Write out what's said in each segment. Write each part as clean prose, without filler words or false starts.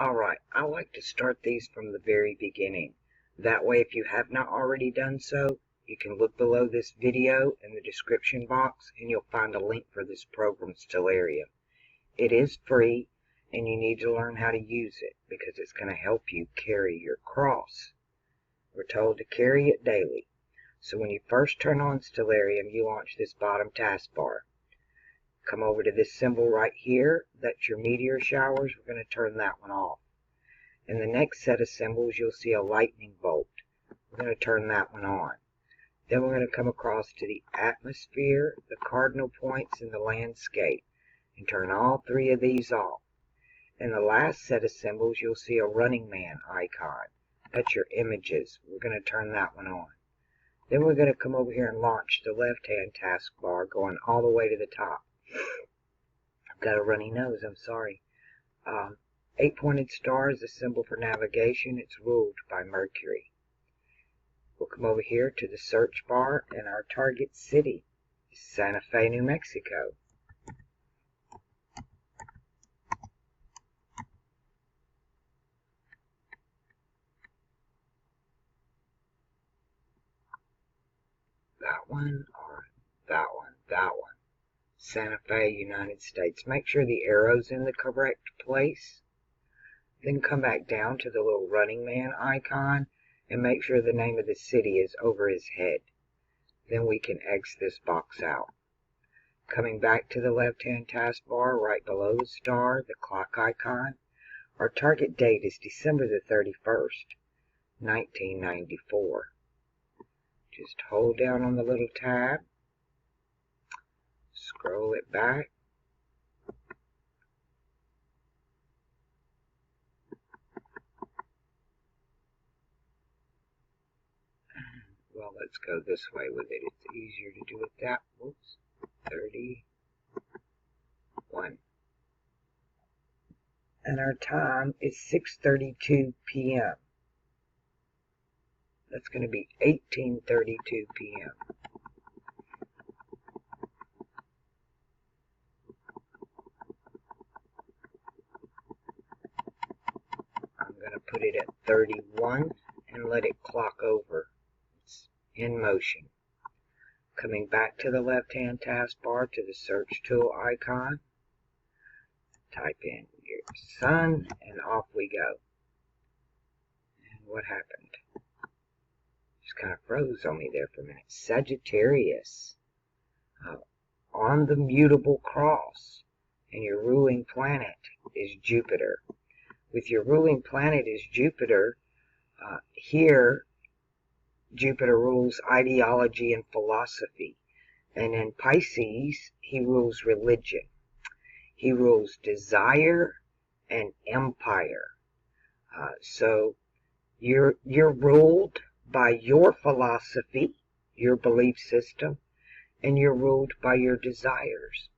Alright, I like to start these from the very beginning. That way, if you have not already done so, you can look below this video in the description box and you'll find a link for this program, Stellarium. It is free and you need to learn how to use it because it's going to help you carry your cross. We're told to carry it daily. So when you first turn on Stellarium, you launch this bottom taskbar. Come over to this symbol right here. That's your meteor showers. We're going to turn that one off. In the next set of symbols, you'll see a lightning bolt. We're going to turn that one on. Then we're going to come across to the atmosphere, the cardinal points, and the landscape, and turn all three of these off. In the last set of symbols, you'll see a running man icon. That's your images. We're going to turn that one on. Then we're going to come over here and launch the left-hand taskbar, going all the way to the top. I've got a runny nose, I'm sorry. 8-pointed star is a symbol for navigation. It's ruled by Mercury. We'll come over here to the search bar, and our target city is Santa Fe, New Mexico. That one, or that one, that one. Santa Fe, United States. Make sure the arrow's in the correct place. Then come back down to the little running man icon and make sure the name of the city is over his head. Then we can X this box out. Coming back to the left-hand taskbar, right below the star, the clock icon, our target date is December the 31st, 1994. Just hold down on the little tab, scroll it back, well, let's go this way with it. It's easier to do it that. Whoops. 31. And our time is 6:32 p.m. That's going to be 18:32 p.m. I'm going to put it at 31 and let it clock over. It's in motion. Coming back to the left-hand taskbar to the search tool icon, type in your sun, and off we go. And what happened? Just kind of froze on me there for a minute. Sagittarius, on the mutable cross, and your ruling planet is Jupiter. With your ruling planet is Jupiter, here Jupiter rules ideology and philosophy. And in Pisces, he rules religion. He rules desire and empire. So you're ruled by your philosophy, your belief system, and you're ruled by your desires.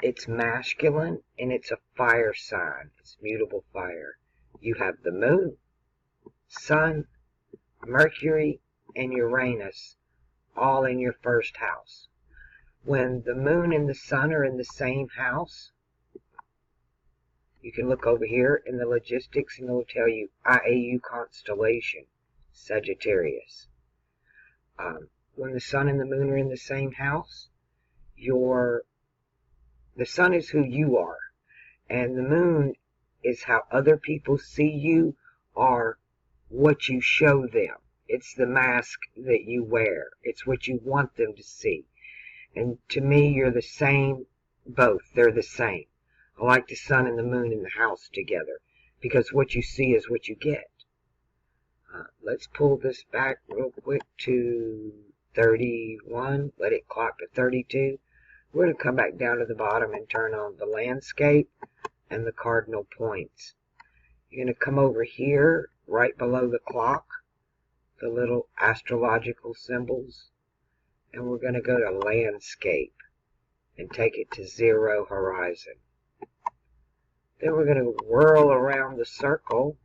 It's masculine and it's a fire sign. It's mutable fire. You have the moon, sun, Mercury, and Uranus all in your first house. When the moon and the sun are in the same house, you can look over here in the logistics and it will tell you IAU constellation, Sagittarius. When the sun and the moon are in the same house, the sun is who you are, and the moon is how other people see you or what you show them. It's the mask that you wear. It's what you want them to see. And to me, you're the same, both. They're the same. I like the sun and the moon in the house together because what you see is what you get. Let's pull this back real quick to 31. Let it clock to 32. We're going to come back down to the bottom and turn on the landscape and the cardinal points. You're going to come over here right below the clock, the little astrological symbols, and we're going to go to landscape and take it to 0 horizon. Then we're going to whirl around the circle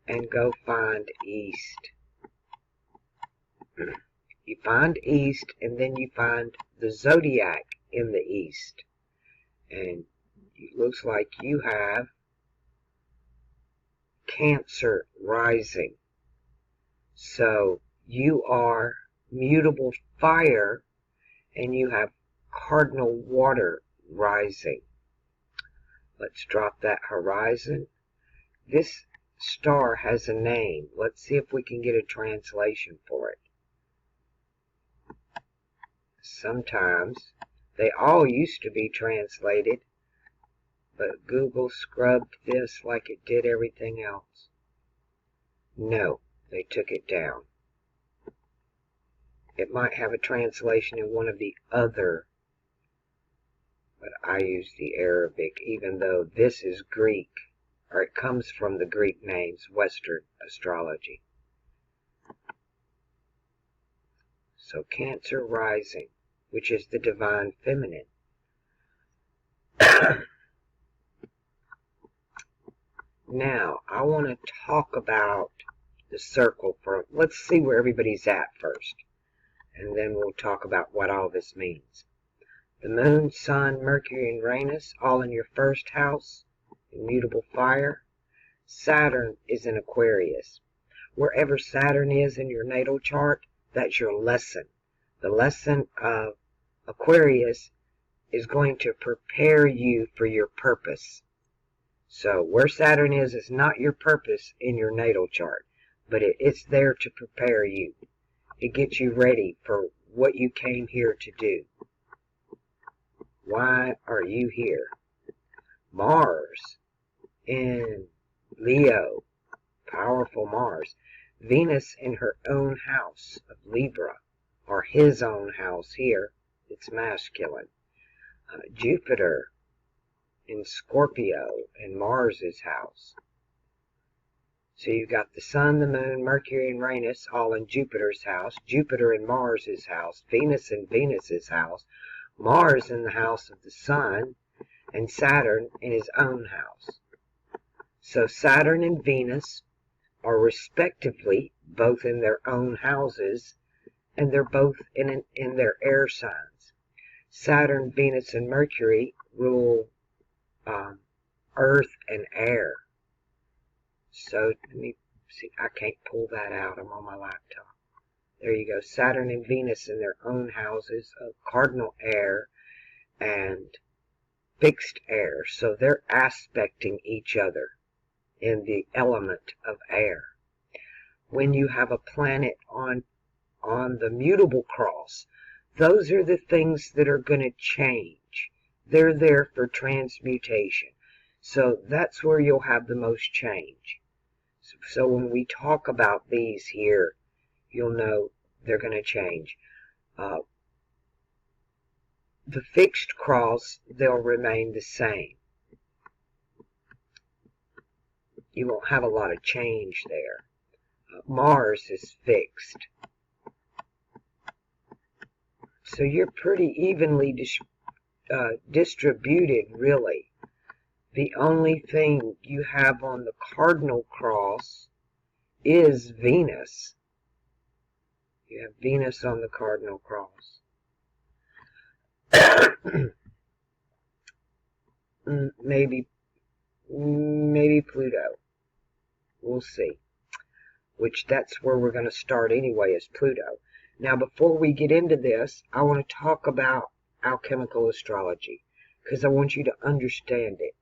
and go find east. You find east, and then you find the zodiac in the east. And it looks like you have Cancer rising. So you are mutable fire, and you have cardinal water rising. Let's drop that horizon. This star has a name. Let's see if we can get a translation for it. Sometimes they all used to be translated, but Google scrubbed this like it did everything else. No, they took it down. It might have a translation in one of the other, but I use the Arabic, even though this is Greek, or it comes from the Greek names, Western astrology. So Cancer rising, which is the divine feminine. Now, I want to talk about the circle for, let's see where everybody's at first, and then we'll talk about what all this means. The Moon, Sun, Mercury, and Uranus, all in your first house, immutable fire. Saturn is in Aquarius. Wherever Saturn is in your natal chart, that's your lesson. The lesson of Aquarius is going to prepare you for your purpose. So where Saturn is not your purpose in your natal chart, but it's there to prepare you. It gets you ready for what you came here to do. Why are you here? Mars in Leo, powerful Mars. Venus in her own house of Libra, or his own house here, it's masculine. Jupiter in Scorpio, in Mars's house. So you've got the Sun, the Moon, Mercury, and Uranus all in Jupiter's house, Jupiter in Mars's house, Venus in Venus's house, Mars in the house of the Sun, and Saturn in his own house. So Saturn and Venus are respectively both in their own houses, and they're both in their air signs. Saturn, Venus, and Mercury rule earth and air. So let me see, I can't pull that out, I'm on my laptop. There you go, Saturn and Venus in their own houses of cardinal air and fixed air. So they're aspecting each other in the element of air. When you have a planet on the mutable cross, those are the things that are going to change. They're there for transmutation. So that's where you'll have the most change. So when we talk about these here, you'll know they're going to change. The fixed cross, they'll remain the same. You won't have a lot of change there. Mars is fixed. So you're pretty evenly distributed, really. The only thing you have on the cardinal cross is Venus. You have Venus on the cardinal cross. Maybe Pluto. We'll see. Which that's where we're going to start anyway, is Pluto. Now, before we get into this, I want to talk about alchemical astrology, because I want you to understand it.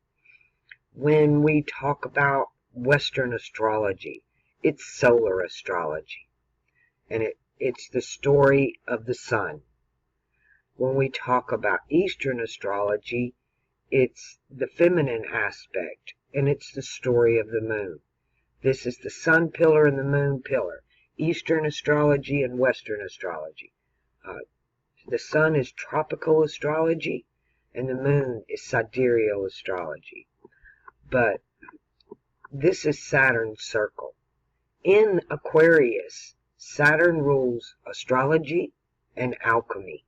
When we talk about Western astrology, it's solar astrology, and it's the story of the sun. When we talk about Eastern astrology, it's the feminine aspect, and it's the story of the moon. This is the sun pillar and the moon pillar. Eastern astrology and Western astrology. The sun is tropical astrology, and the moon is sidereal astrology. But this is Saturn's circle. In Aquarius, Saturn rules astrology and alchemy.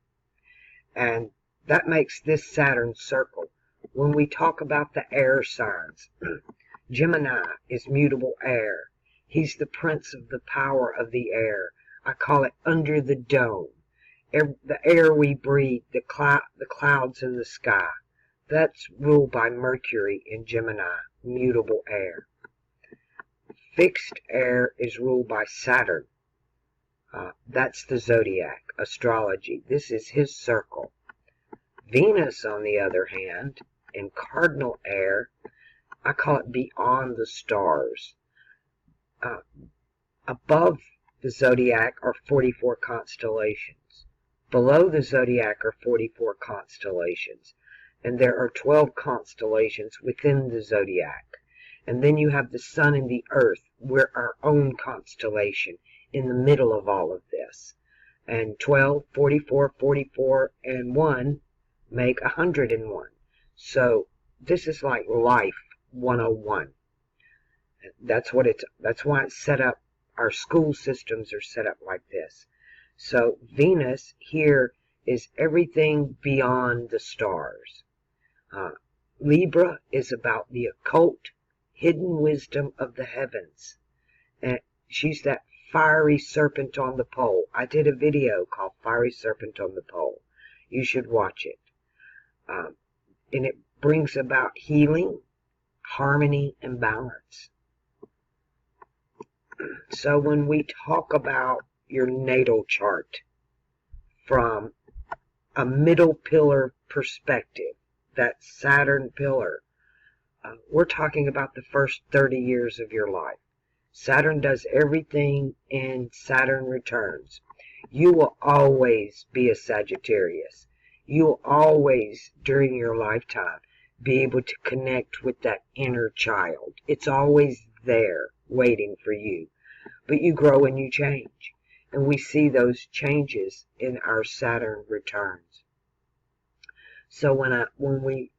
And that makes this Saturn's circle. When we talk about the air signs, Gemini is mutable air. He's the prince of the power of the air. I call it under the dome. The air we breathe, the clouds in the sky. That's ruled by Mercury in Gemini, mutable air. Fixed air is ruled by Saturn. That's the zodiac, astrology. This is his circle. Venus, on the other hand, in cardinal air, I call it beyond the stars. Above the zodiac are 44 constellations. Below the zodiac are 44 constellations. And there are 12 constellations within the zodiac. And then you have the sun and the earth. We're our own constellation in the middle of all of this. And 12, 44, 44, and 1 make 101. So this is like life 101. That's why it's set up. Our school systems are set up like this. So Venus here is everything beyond the stars. Libra is about the occult, hidden wisdom of the heavens. And she's that fiery serpent on the pole. I did a video called Fiery Serpent on the Pole. You should watch it. And it brings about healing, harmony, and balance. So when we talk about your natal chart from a middle pillar perspective, that Saturn pillar, we're talking about the first 30 years of your life. Saturn does everything and Saturn returns. You will always be a Sagittarius. You will always, during your lifetime, be able to connect with that inner child. It's always there, waiting for you. But you grow and you change. And we see those changes in our Saturn returns. So when we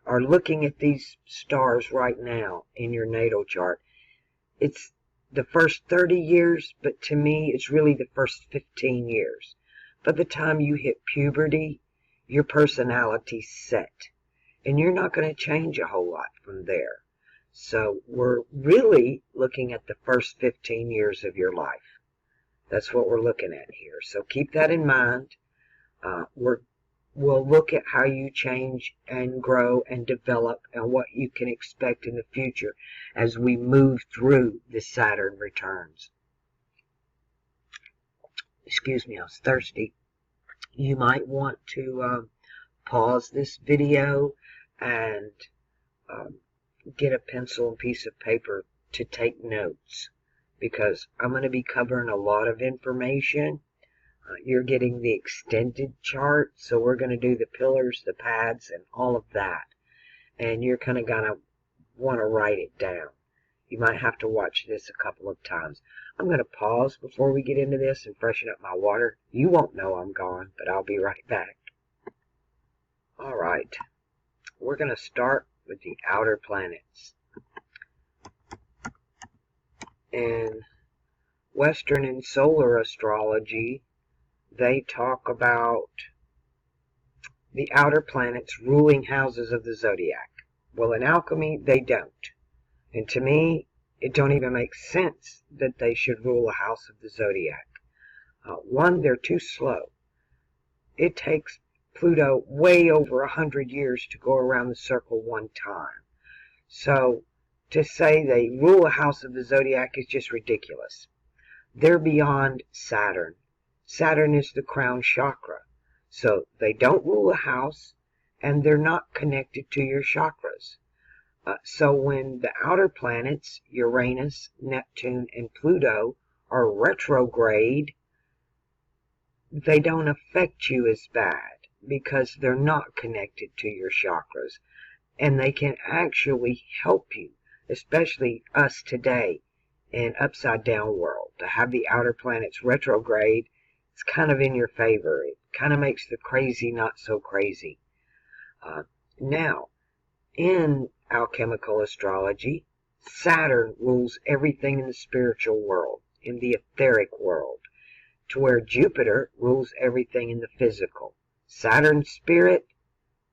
are looking at these stars right now in your natal chart, it's the first 30 years, but to me, it's really the first 15 years. By the time you hit puberty, your personality's set. And you're not going to change a whole lot from there. So we're really looking at the first 15 years of your life. That's what we're looking at here. So keep that in mind. We'll look at how you change and grow and develop and what you can expect in the future as we move through the Saturn returns. Excuse me, I was thirsty. You might want to pause this video and get a pencil and piece of paper to take notes, because I'm going to be covering a lot of information. You're getting the extended chart, so we're going to do the pillars, the pads, and all of that. And you're kind of going to want to write it down. You might have to watch this a couple of times. I'm going to pause before we get into this and freshen up my water. You won't know I'm gone, but I'll be right back. All right. We're going to start with the outer planets. In Western and solar astrology, they talk about the outer planets ruling houses of the zodiac. Well, in alchemy, they don't. And to me, it don't even make sense that they should rule a house of the zodiac. One, they're too slow. It takes Pluto way over 100 years to go around the circle one time. So to say they rule a house of the zodiac is just ridiculous. They're beyond Saturn. Saturn is the crown chakra. So they don't rule a house, and they're not connected to your chakras. So when the outer planets, Uranus, Neptune, and Pluto, are retrograde, they don't affect you as bad because they're not connected to your chakras. And they can actually help you, especially us today in upside down world. To have the outer planets retrograde, it's kind of in your favor. It kind of makes the crazy not so crazy. Now, in alchemical astrology, Saturn rules everything in the spiritual world, in the etheric world, to where Jupiter rules everything in the physical. Saturn spirit,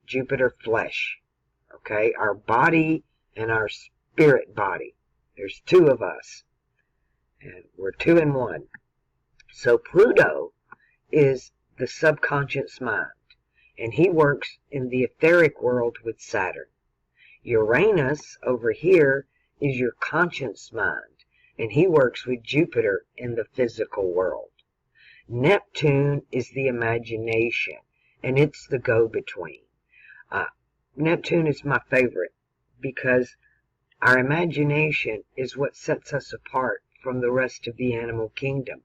Jupiter flesh. Okay, our body and our spirit body. There's two of us, and we're two in one. So Pluto is the subconscious mind. and he works in the etheric world with Saturn. Uranus over here is your conscience mind, and he works with Jupiter in the physical world. Neptune is the imagination, and it's the go-between. Neptune is my favorite because our imagination is what sets us apart from the rest of the animal kingdom.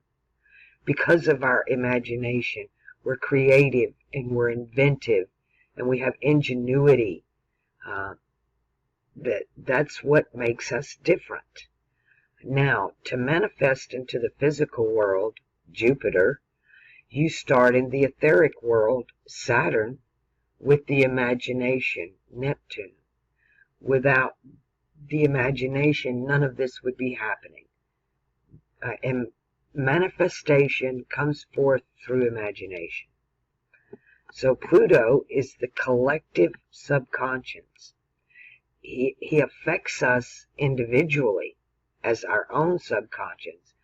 Because of our imagination, we're creative and we're inventive and we have ingenuity. That's what makes us different. Now, to manifest into the physical world, Jupiter, you start in the etheric world, Saturn, with the imagination, Neptune. Without the imagination, none of this would be happening. And manifestation comes forth through imagination. So Pluto is the collective subconscious. He affects us individually as our own subconscious,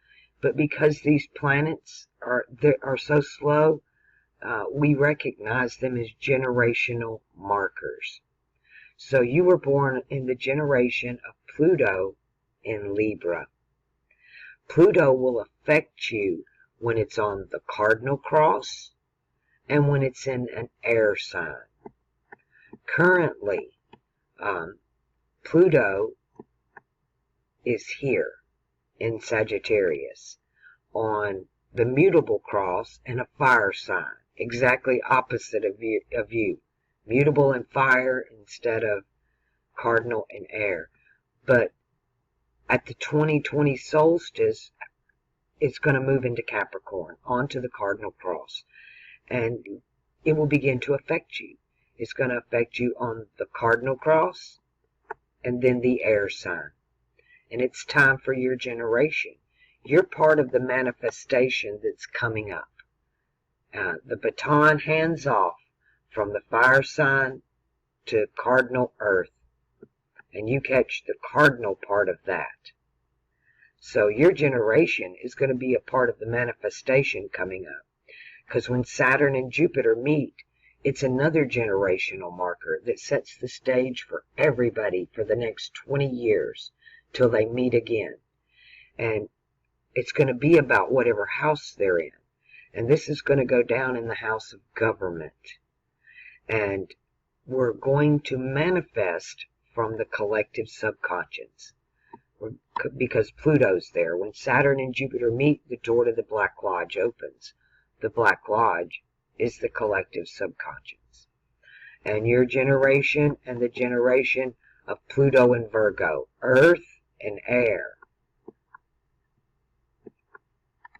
but because these planets are so slow, we recognize them as generational markers. So you were born in the generation of Pluto in Libra. Pluto will affect you when it's on the cardinal cross and when it's in an air sign. Currently, Pluto is here in Sagittarius on the mutable cross and a fire sign, exactly opposite of you. Mutable and fire instead of cardinal and air. But at the 2020 solstice, it's going to move into Capricorn, onto the cardinal cross. And it will begin to affect you. It's going to affect you on the cardinal cross and then the air sign. And it's time for your generation. You're part of the manifestation that's coming up. The baton hands off from the fire sign to cardinal earth. And you catch the cardinal part of that. So your generation is going to be a part of the manifestation coming up. Because when Saturn and Jupiter meet, it's another generational marker that sets the stage for everybody for the next 20 years till they meet again. And it's going to be about whatever house they're in. And this is going to go down in the house of government. And we're going to manifest from the collective subconscious. Because Pluto's there. When Saturn and Jupiter meet, the door to the Black Lodge opens. The Black Lodge is the collective subconscious. And your generation and the generation of Pluto and Virgo, earth and air.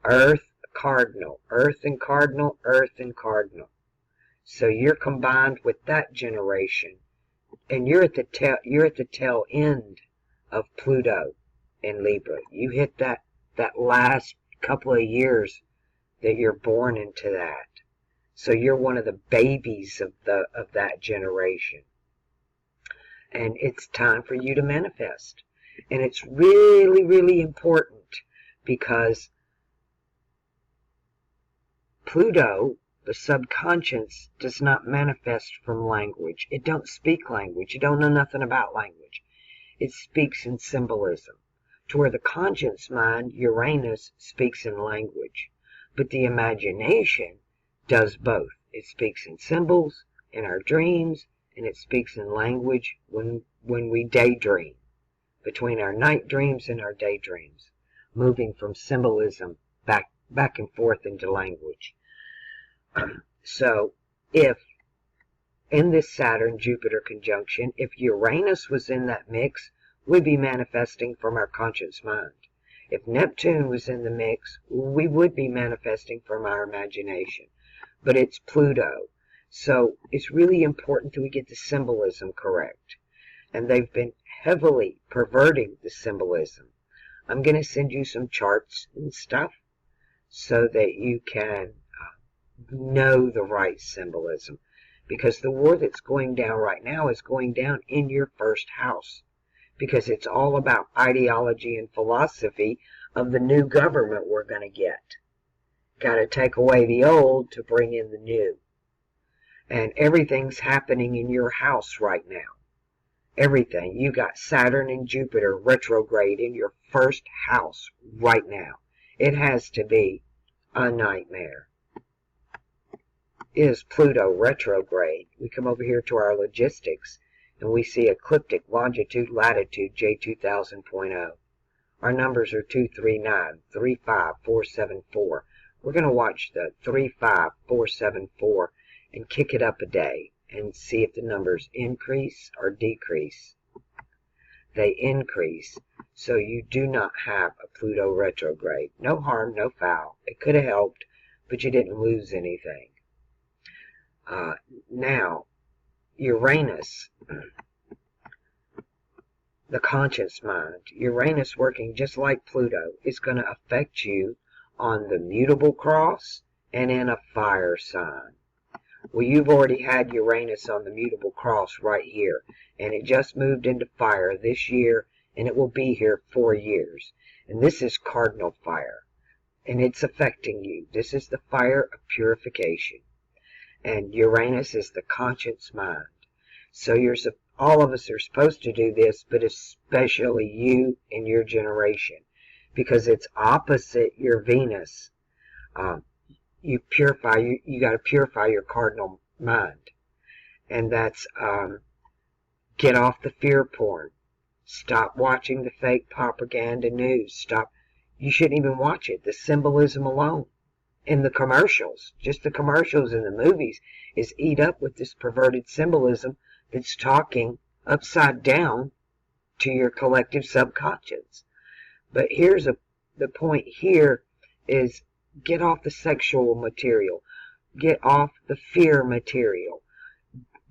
Earth, cardinal, earth and cardinal, earth and cardinal. So you're combined with that generation, and you're at the tail end of Pluto in Libra. You hit that last couple of years that you're born into that. So you're one of the babies of that generation. And it's time for you to manifest. And it's really, really important because Pluto, the subconscious, does not manifest from language. It don't speak language. You don't know nothing about language. It speaks in symbolism. To where the conscious mind, Uranus, speaks in language. But the imagination does both. It speaks in symbols, in our dreams, and it speaks in language when we daydream. Between our night dreams and our daydreams. Moving from symbolism back and forth into language. So, if in this Saturn-Jupiter conjunction, if Uranus was in that mix, we'd be manifesting from our conscious mind. If Neptune was in the mix, we would be manifesting from our imagination. But it's Pluto. So it's really important that we get the symbolism correct. And they've been heavily perverting the symbolism. I'm going to send you some charts and stuff so that you can know the right symbolism. Because the war that's going down right now is going down in your first house. Because it's all about ideology and philosophy of the new government we're going to get. Got to take away the old to bring in the new. And everything's happening in your house right now. Everything. You got Saturn and Jupiter retrograde in your first house right now. It has to be a nightmare. Is Pluto retrograde? We come over here to our logistics and we see ecliptic longitude latitude J2000.0. Our numbers are 239, 35474. We're going to watch the 35474 and kick it up a day and see if the numbers increase or decrease. They increase, so you do not have a Pluto retrograde. No harm, no foul. It could have helped, but you didn't lose anything. Now, Uranus, the conscious mind, Uranus working just like Pluto, is going to affect you on the mutable cross and in a fire sign. Well, you've already had Uranus on the mutable cross right here, and it just moved into fire this year, and it will be here 4 years. And this is cardinal fire, and it's affecting you. This is the fire of purification. And Uranus is the conscious mind. So all of us are supposed to do this, but especially you and your generation, because it's opposite your Venus. You got to purify your cardinal mind. And that's get off the fear porn. Stop watching the fake propaganda news. You shouldn't even watch it. The symbolism alone in the commercials, just the commercials in the movies, is eat up with this perverted symbolism that's talking upside down to your collective subconscious. But here's the point here is get off the sexual material. Get off the fear material.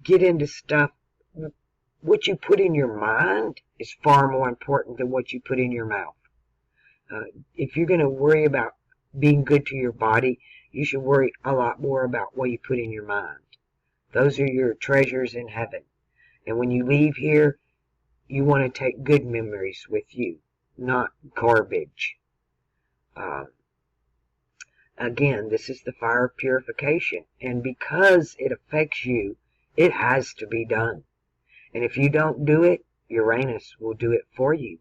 Get into stuff. What you put in your mind is far more important than what you put in your mouth. If you're going to worry about being good to your body, you should worry a lot more about what you put in your mind. Those are your treasures in heaven. And when you leave here, you want to take good memories with you, not garbage. Again, this is the fire of purification. And because it affects you, it has to be done. And if you don't do it, Uranus will do it for you.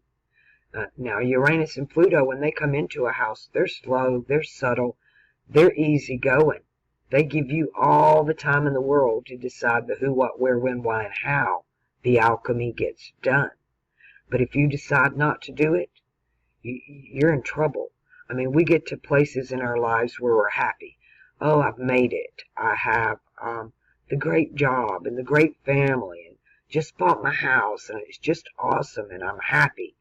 Now, Uranus and Pluto, when they come into a house, they're slow, they're subtle, they're easygoing. They give you all the time in the world to decide the who, what, where, when, why, and how the alchemy gets done. But if you decide not to do it, you're in trouble. I mean, we get to places in our lives where we're happy. Oh, I've made it. I have the great job and the great family and just bought my house and it's just awesome and I'm happy.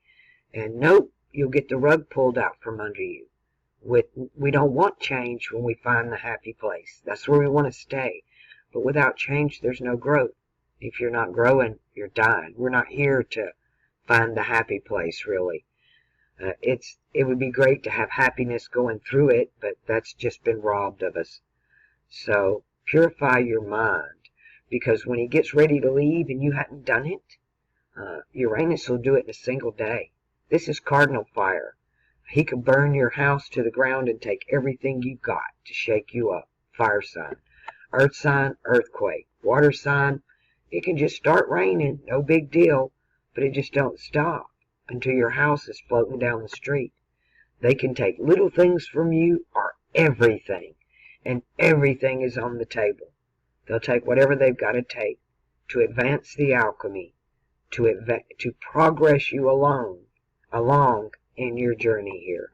And nope, you'll get the rug pulled out from under you. We don't want change when we find the happy place. That's where we want to stay. But without change, there's no growth. If you're not growing, you're dying. We're not here to find the happy place, really. It would be great to have happiness going through it, but that's just been robbed of us. So purify your mind, because when he gets ready to leave and you hadn't done it, Uranus will do it in a single day. This is cardinal fire. He can burn your house to the ground and take everything you got to shake you up. Fire sign. Earth sign, earthquake. Water sign, it can just start raining, no big deal, but it just don't stop until your house is floating down the street. They can take little things from you or everything, and everything is on the table. They'll take whatever they've got to take to advance the alchemy, to progress you along in your journey here.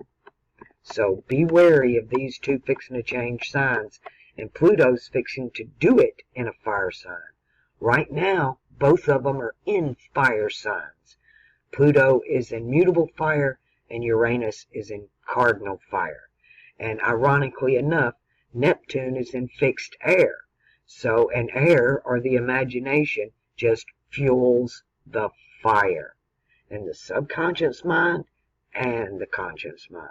So be wary of these two fixing to change signs, and Pluto's fixing to do it in a fire sign. Right now, both of them are in fire signs. Pluto is in mutable fire, and Uranus is in cardinal fire. And ironically enough, Neptune is in fixed air. So an air, or the imagination, just fuels the fire. And the subconscious mind and the conscious mind.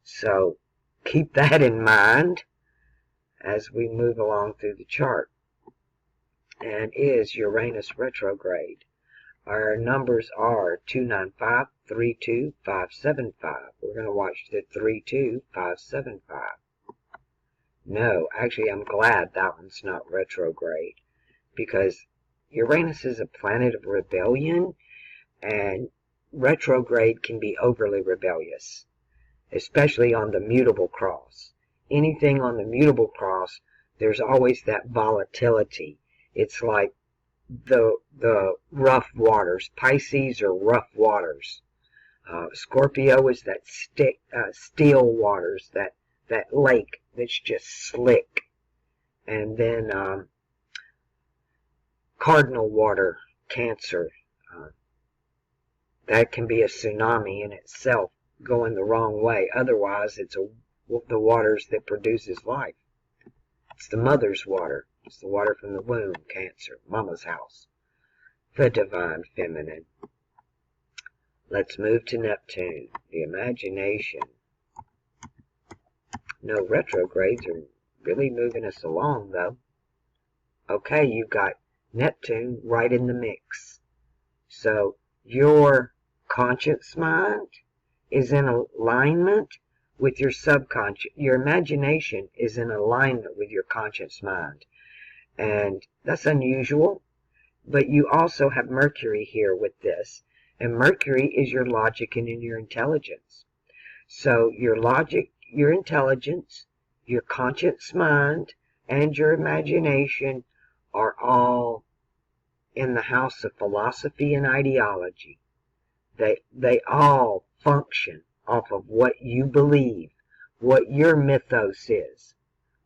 So keep that in mind as we move along through the chart. And is Uranus retrograde. Our numbers are 295, 32, 575. We're going to watch the 32575. No, actually, I'm glad that one's not retrograde, because Uranus is a planet of rebellion, and retrograde can be overly rebellious, especially on the mutable cross. Anything on the mutable cross, there's always that volatility. It's like the rough waters. Pisces are rough waters. Scorpio is that still waters, that lake that's just slick. And then cardinal water, Cancer. That can be a tsunami in itself, going the wrong way. Otherwise, it's the waters that produces life. It's the mother's water. It's the water from the womb, Cancer, Mama's house. The divine feminine. Let's move to Neptune, the imagination. No retrogrades are really moving us along, though. Okay, you've got Neptune right in the mix. So your conscious mind is in alignment with your subconscious. Your imagination is in alignment with your conscious mind. And that's unusual. But you also have Mercury here with this. And Mercury is your logic and in your intelligence. So your logic, your intelligence, your conscious mind, and your imagination are all in the house of philosophy and ideology. They all function off of what you believe, what your mythos is,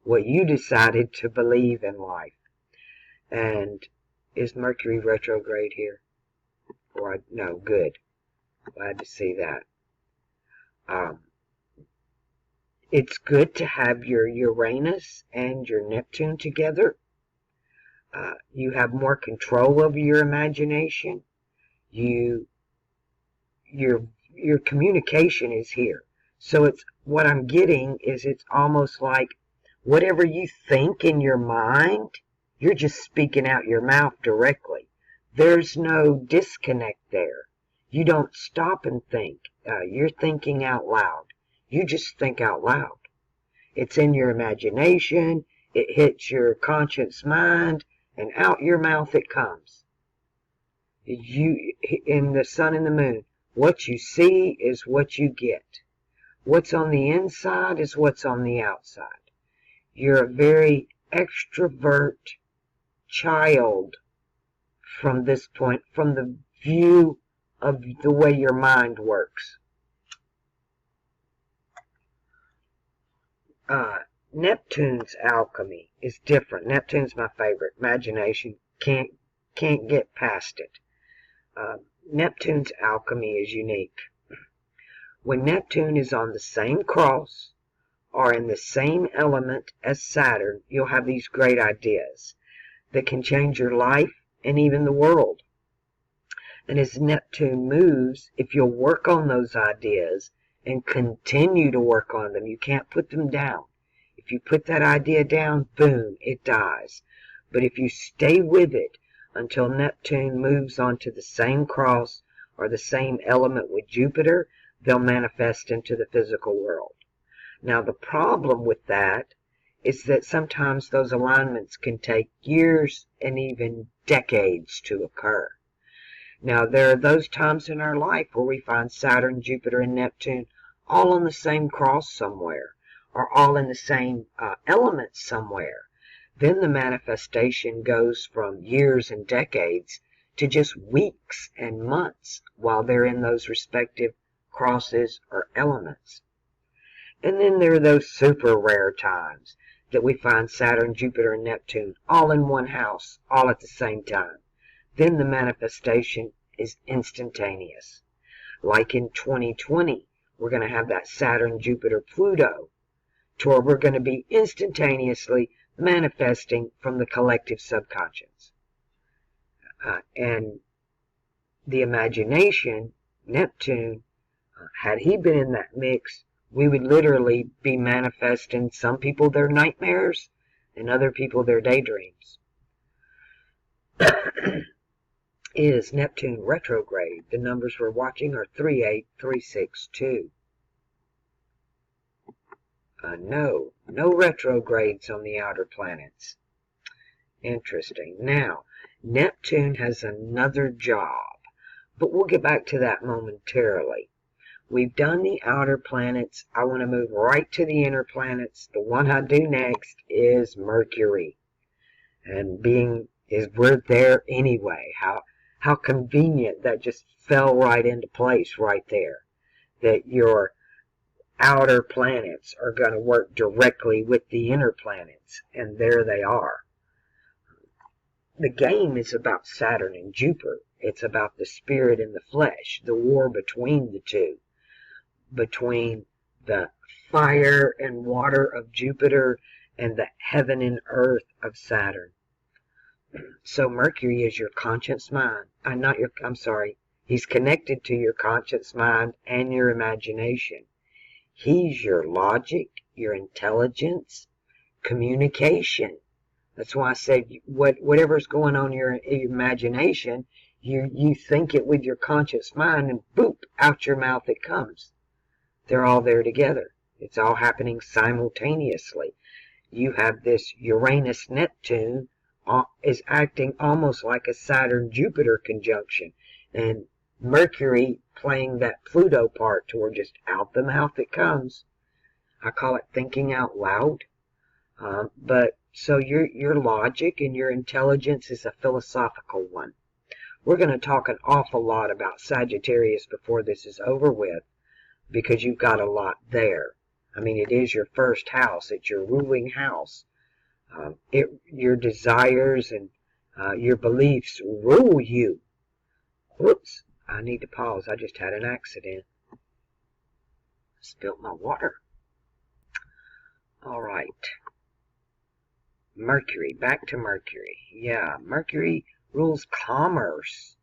what you decided to believe in life. And is Mercury retrograde here? No, good. Glad to see that. It's good to have your Uranus and your Neptune together. You have more control over your imagination. Your communication is here. So it's what I'm getting is it's almost like whatever you think in your mind, you're just speaking out your mouth directly. There's no disconnect there. You don't stop and think. You're thinking out loud. You just think out loud. It's in your imagination. It hits your conscious mind, and out your mouth it comes. In the sun and the moon, what you see is what you get. What's on the inside is what's on the outside. You're a very extrovert child from this point, from the view of the way your mind works. Neptune's alchemy is different. Neptune's my favorite. Imagination can't get past it. Neptune's alchemy is unique. When Neptune is on the same cross or in the same element as Saturn, you'll have these great ideas that can change your life and even the world. And as Neptune moves, if you'll work on those ideas and continue to work on them, you can't put them down. If you put that idea down, boom, it dies. But if you stay with it until Neptune moves onto the same cross or the same element with Jupiter, they'll manifest into the physical world. Now, the problem with that is that sometimes those alignments can take years and even decades to occur. Now, there are those times in our life where we find Saturn, Jupiter, and Neptune all on the same cross somewhere, or all in the same element somewhere. Then the manifestation goes from years and decades to just weeks and months while they're in those respective crosses or elements. And then there are those super rare times that we find Saturn, Jupiter, and Neptune all in one house, all at the same time. Then the manifestation is instantaneous. Like in 2020, we're going to have that Saturn, Jupiter, Pluto, to where we're going to be instantaneously manifesting from the collective subconscious. And the imagination, Neptune, had he been in that mix, we would literally be manifesting some people their nightmares and other people their daydreams. Is Neptune retrograde? The numbers we're watching are 38362. No retrogrades on the outer planets. Interesting. Now, Neptune has another job, but we'll get back to that momentarily. We've done the outer planets. I want to move right to the inner planets. The one I do next is Mercury. And we're there anyway. How convenient that just fell right into place right there. That your outer planets are going to work directly with the inner planets. And there they are. The game is about Saturn and Jupiter. It's about the spirit and the flesh, the war between the two, between the fire and water of Jupiter and the heaven and earth of Saturn. So Mercury is your conscious mind. He's connected to your conscious mind and your imagination. He's your logic, your intelligence, communication. That's why I said whatever's going on in your imagination, you think it with your conscious mind, and boop, out your mouth it comes. They're all there together. It's all happening simultaneously. You have this Uranus-Neptune is acting almost like a Saturn-Jupiter conjunction, and Mercury playing that Pluto part to where just out the mouth it comes. I call it thinking out loud. So your logic and your intelligence is a philosophical one. We're going to talk an awful lot about Sagittarius before this is over with, because you've got a lot there. I mean, it is your first house. It's your ruling house. Your desires and your beliefs rule you. Whoops, I need to pause. I just had an accident. Spilt my water. All right. Mercury, back to Mercury. Yeah, Mercury rules commerce,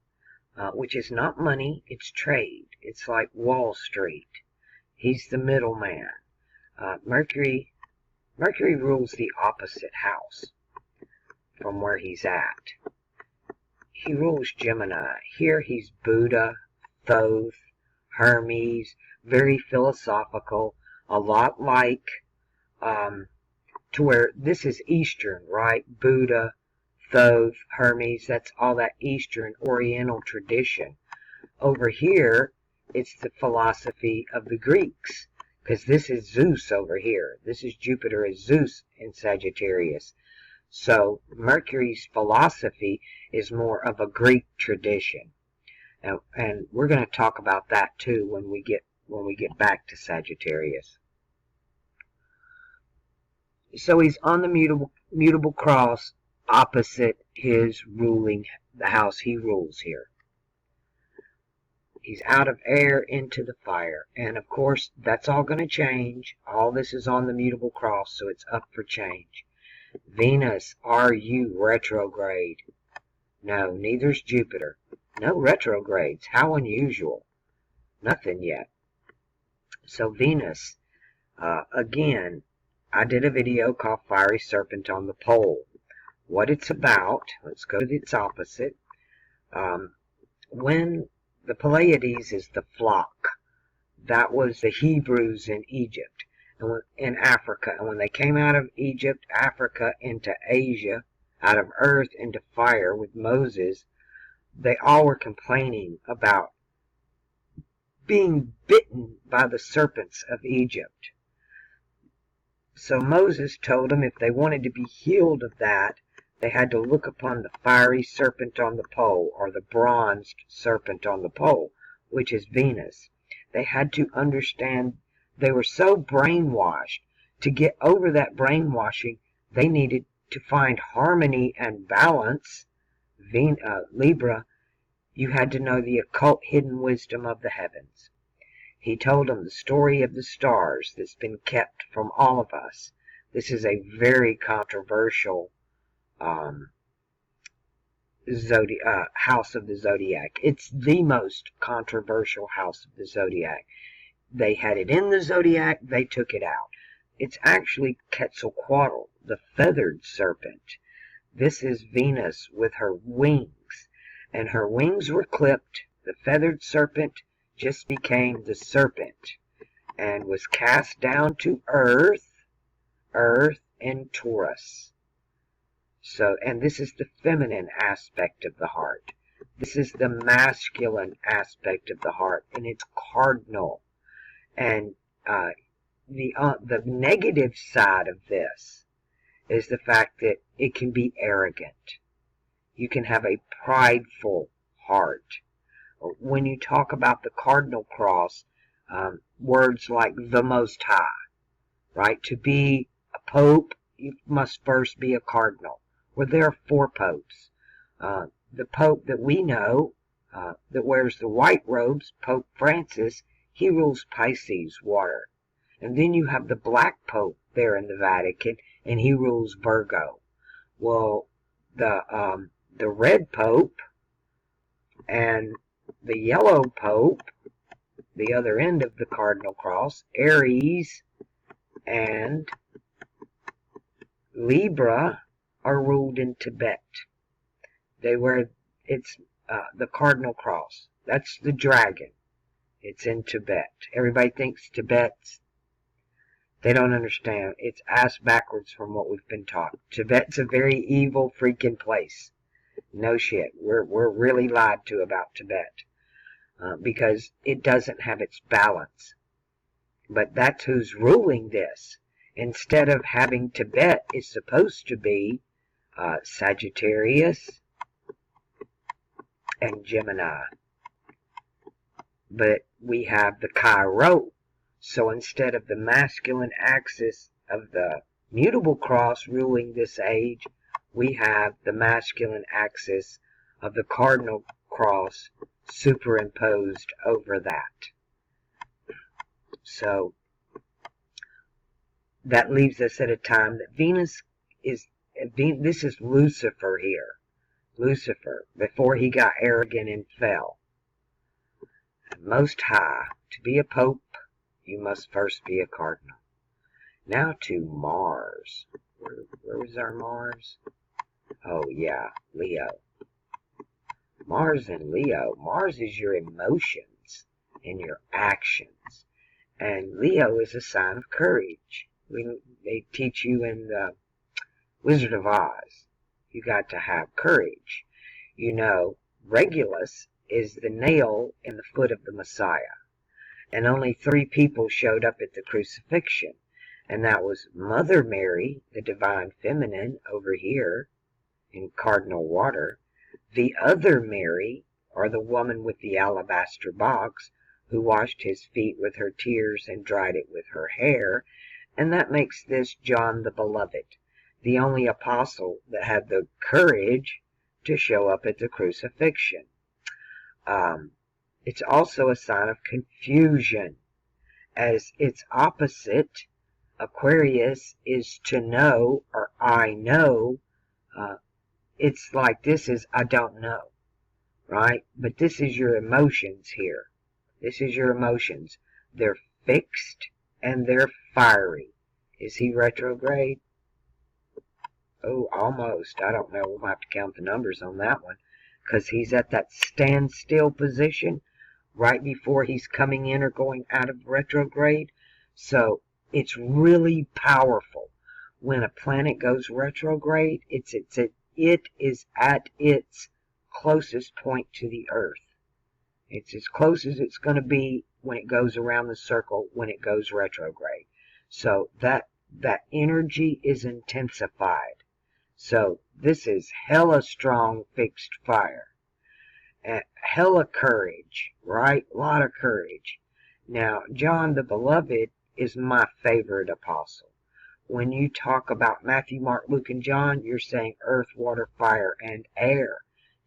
which is not money, it's trade. It's like Wall Street. He's the middleman. Mercury rules the opposite house from where he's at. He rules Gemini. Here he's Buddha, Thoth, Hermes, very philosophical, a lot like to where this is Eastern, right? Buddha, Thoth, Hermes, that's all that Eastern Oriental tradition. Over here, it's the philosophy of the Greeks, because this is Zeus over here. This is Jupiter as Zeus in Sagittarius. So Mercury's philosophy is more of a Greek tradition. And we're going to talk about that too when we get back to Sagittarius. So he's on the mutable cross opposite his ruling, the house he rules here. He's out of air into the fire. And of course, that's all going to change. All this is on the mutable cross, so it's up for change. Venus, are you retrograde? No, neither's Jupiter. No retrogrades. How unusual. Nothing yet. So Venus, again, I did a video called Fiery Serpent on the Pole. What it's about, let's go to its opposite. When the Pleiades is the flock, that was the Hebrews in Egypt, and in Africa. And when they came out of Egypt, Africa, into Asia, out of earth into fire with Moses, they all were complaining about being bitten by the serpents of Egypt. So Moses told them if they wanted to be healed of that, they had to look upon the fiery serpent on the pole, or the bronzed serpent on the pole, which is Venus. They had to understand they were so brainwashed. To get over that brainwashing, they needed to find harmony and balance. Libra, you had to know the occult hidden wisdom of the heavens. He told them the story of the stars that's been kept from all of us. This is a very controversial house of the zodiac. It's the most controversial house of the zodiac. They had it in the zodiac, they took it out. It's actually Quetzalcoatl, the feathered serpent. This is Venus with her wings, and her wings were clipped. The feathered serpent just became the serpent and was cast down to earth Earth, and Taurus. So, and this is the feminine aspect of the heart. This is the masculine aspect of the heart, and it's cardinal. And the negative side of this is the fact that it can be arrogant. You can have a prideful heart. When you talk about the cardinal cross, words like the Most High, right? To be a pope, you must first be a cardinal. Well, there are 4 popes. The pope that we know, that wears the white robes, Pope Francis, he rules Pisces water. And then you have the black pope there in the Vatican, and he rules Virgo. Well, the red pope and the yellow pope, the other end of the cardinal cross, Aries and Libra, are ruled in Tibet. They wear, it's the cardinal cross. That's the dragon. It's in Tibet. Everybody thinks Tibet's, they don't understand. It's ass backwards from what we've been taught. Tibet's a very evil freaking place. No shit. We're really lied to about Tibet. Because it doesn't have its balance. But that's who's ruling this. Instead of having Tibet, it's supposed to be Sagittarius and Gemini. But we have the Chi-Rho. So instead of the masculine axis of the mutable cross ruling this age, we have the masculine axis of the cardinal cross superimposed over that. So that leaves us at a time that Venus is, this is Lucifer here. Lucifer, before he got arrogant and fell. Most High, to be a pope, you must first be a cardinal. Now to Mars. Where was our Mars? Oh yeah, Leo. Mars and Leo. Mars is your emotions and your actions. And Leo is a sign of courage. They teach you in the Wizard of Oz. You got to have courage. You know, Regulus is the nail in the foot of the Messiah. And only 3 people showed up at the crucifixion. And that was Mother Mary, the divine feminine, over here in cardinal water. The other Mary, or the woman with the alabaster box, who washed his feet with her tears and dried it with her hair. And that makes this John the Beloved, the only apostle that had the courage to show up at the crucifixion. It's also a sign of confusion, as its opposite, Aquarius, is to know, or I know. It's like this is I don't know, right? But this is your emotions here. This is your emotions. They're fixed and they're fiery. Is he retrograde? Oh, almost. I don't know. We'll have to count the numbers on that one. Because he's at that standstill position right before he's coming in or going out of retrograde. So it's really powerful. When a planet goes retrograde, it is at its closest point to the Earth. It's as close as it's going to be when it goes around the circle when it goes retrograde. So that energy is intensified. So this is hella strong fixed fire. And hella courage, right? A lot of courage. Now, John the Beloved is my favorite apostle. When you talk about Matthew, Mark, Luke, and John, you're saying earth, water, fire, and air.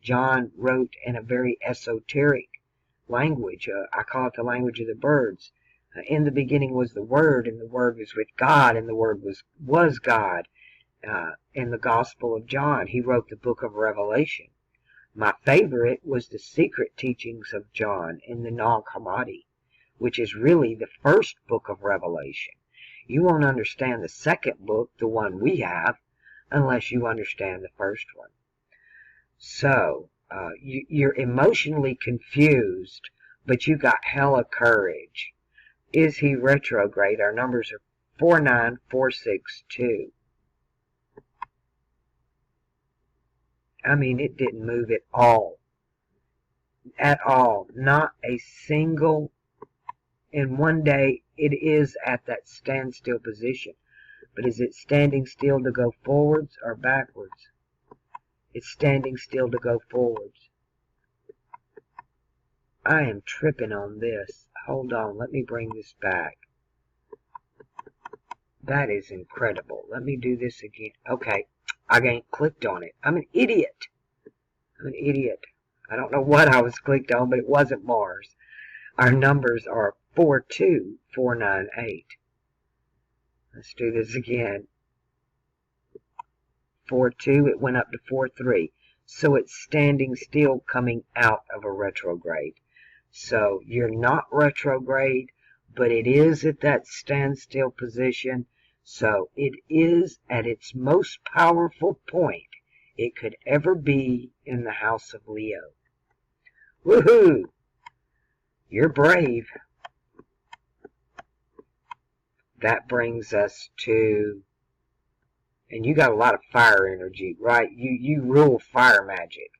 John wrote in a very esoteric language. I call it the language of the birds. In the beginning was the Word, and the Word was with God, and the Word was God. In the Gospel of John, he wrote the book of Revelation. My favorite was the secret teachings of John in the Nag Hammadi, which is really the first book of Revelation. You won't understand the second book, the one we have, unless you understand the first one. So, you're emotionally confused, but you got hella courage. Is he retrograde? Our numbers are 49462. I mean, it didn't move at all. At all. Not a single. In one day, it is at that standstill position. But is it standing still to go forwards or backwards? It's standing still to go forwards. I am tripping on this. Hold on, let me bring this back. That is incredible. Let me do this again. Okay, I ain't clicked on it. I'm an idiot. I'm an idiot. I don't know what I was clicked on, but it wasn't Mars. Our numbers are 42498. Let's do this again. 4-2, it went up to 4-3. So it's standing still coming out of a retrograde. So you're not retrograde, but it is at that standstill position. So it is at its most powerful point it could ever be in the house of Leo. Woohoo! You're brave. That brings us to, and you got a lot of fire energy, right? You rule fire magic.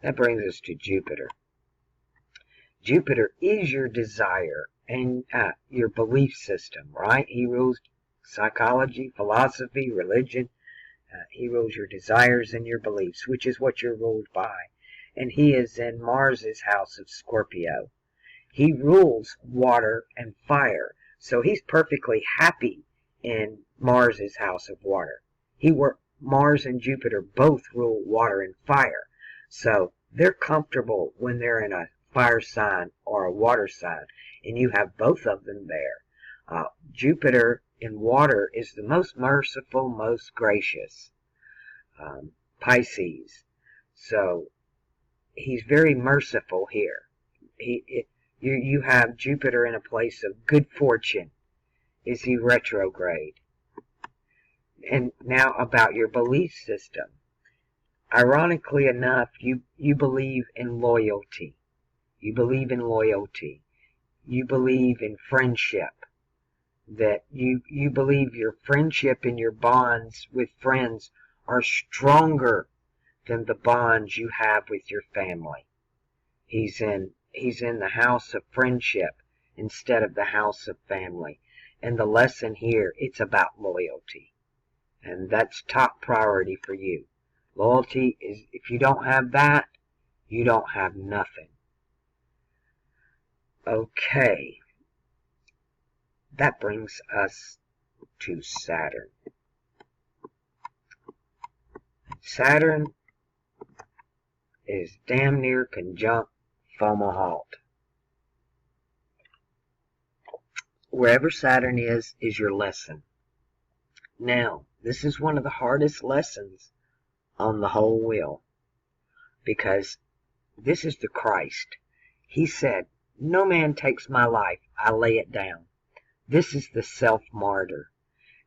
That brings us to Jupiter. Jupiter is your desire and your belief system, right? He rules psychology, philosophy, religion. He rules your desires and your beliefs, which is what you're ruled by. And he is in Mars's house of Scorpio. He rules water and fire. So he's perfectly happy in Mars's house of water. Mars and Jupiter both rule water and fire. So they're comfortable when they're in a fire sign or a water sign. And you have both of them there. Jupiter in water is the most merciful, most gracious. Pisces. So he's very merciful here. You have Jupiter in a place of good fortune. Is he retrograde? And now about your belief system. Ironically enough, you believe in loyalty. You believe in loyalty. You believe in friendship. That you believe your friendship and your bonds with friends are stronger than the bonds you have with your family. He's in the house of friendship instead of the house of family. And the lesson here, it's about loyalty. And that's top priority for you. Loyalty is, if you don't have that, you don't have nothing. Okay. That brings us to Saturn. Saturn is damn near conjunct Fomalhaut. Wherever Saturn is your lesson. Now, this is one of the hardest lessons on the whole wheel. Because this is the Christ. He said, "No man takes my life, I lay it down." This is the self-martyr.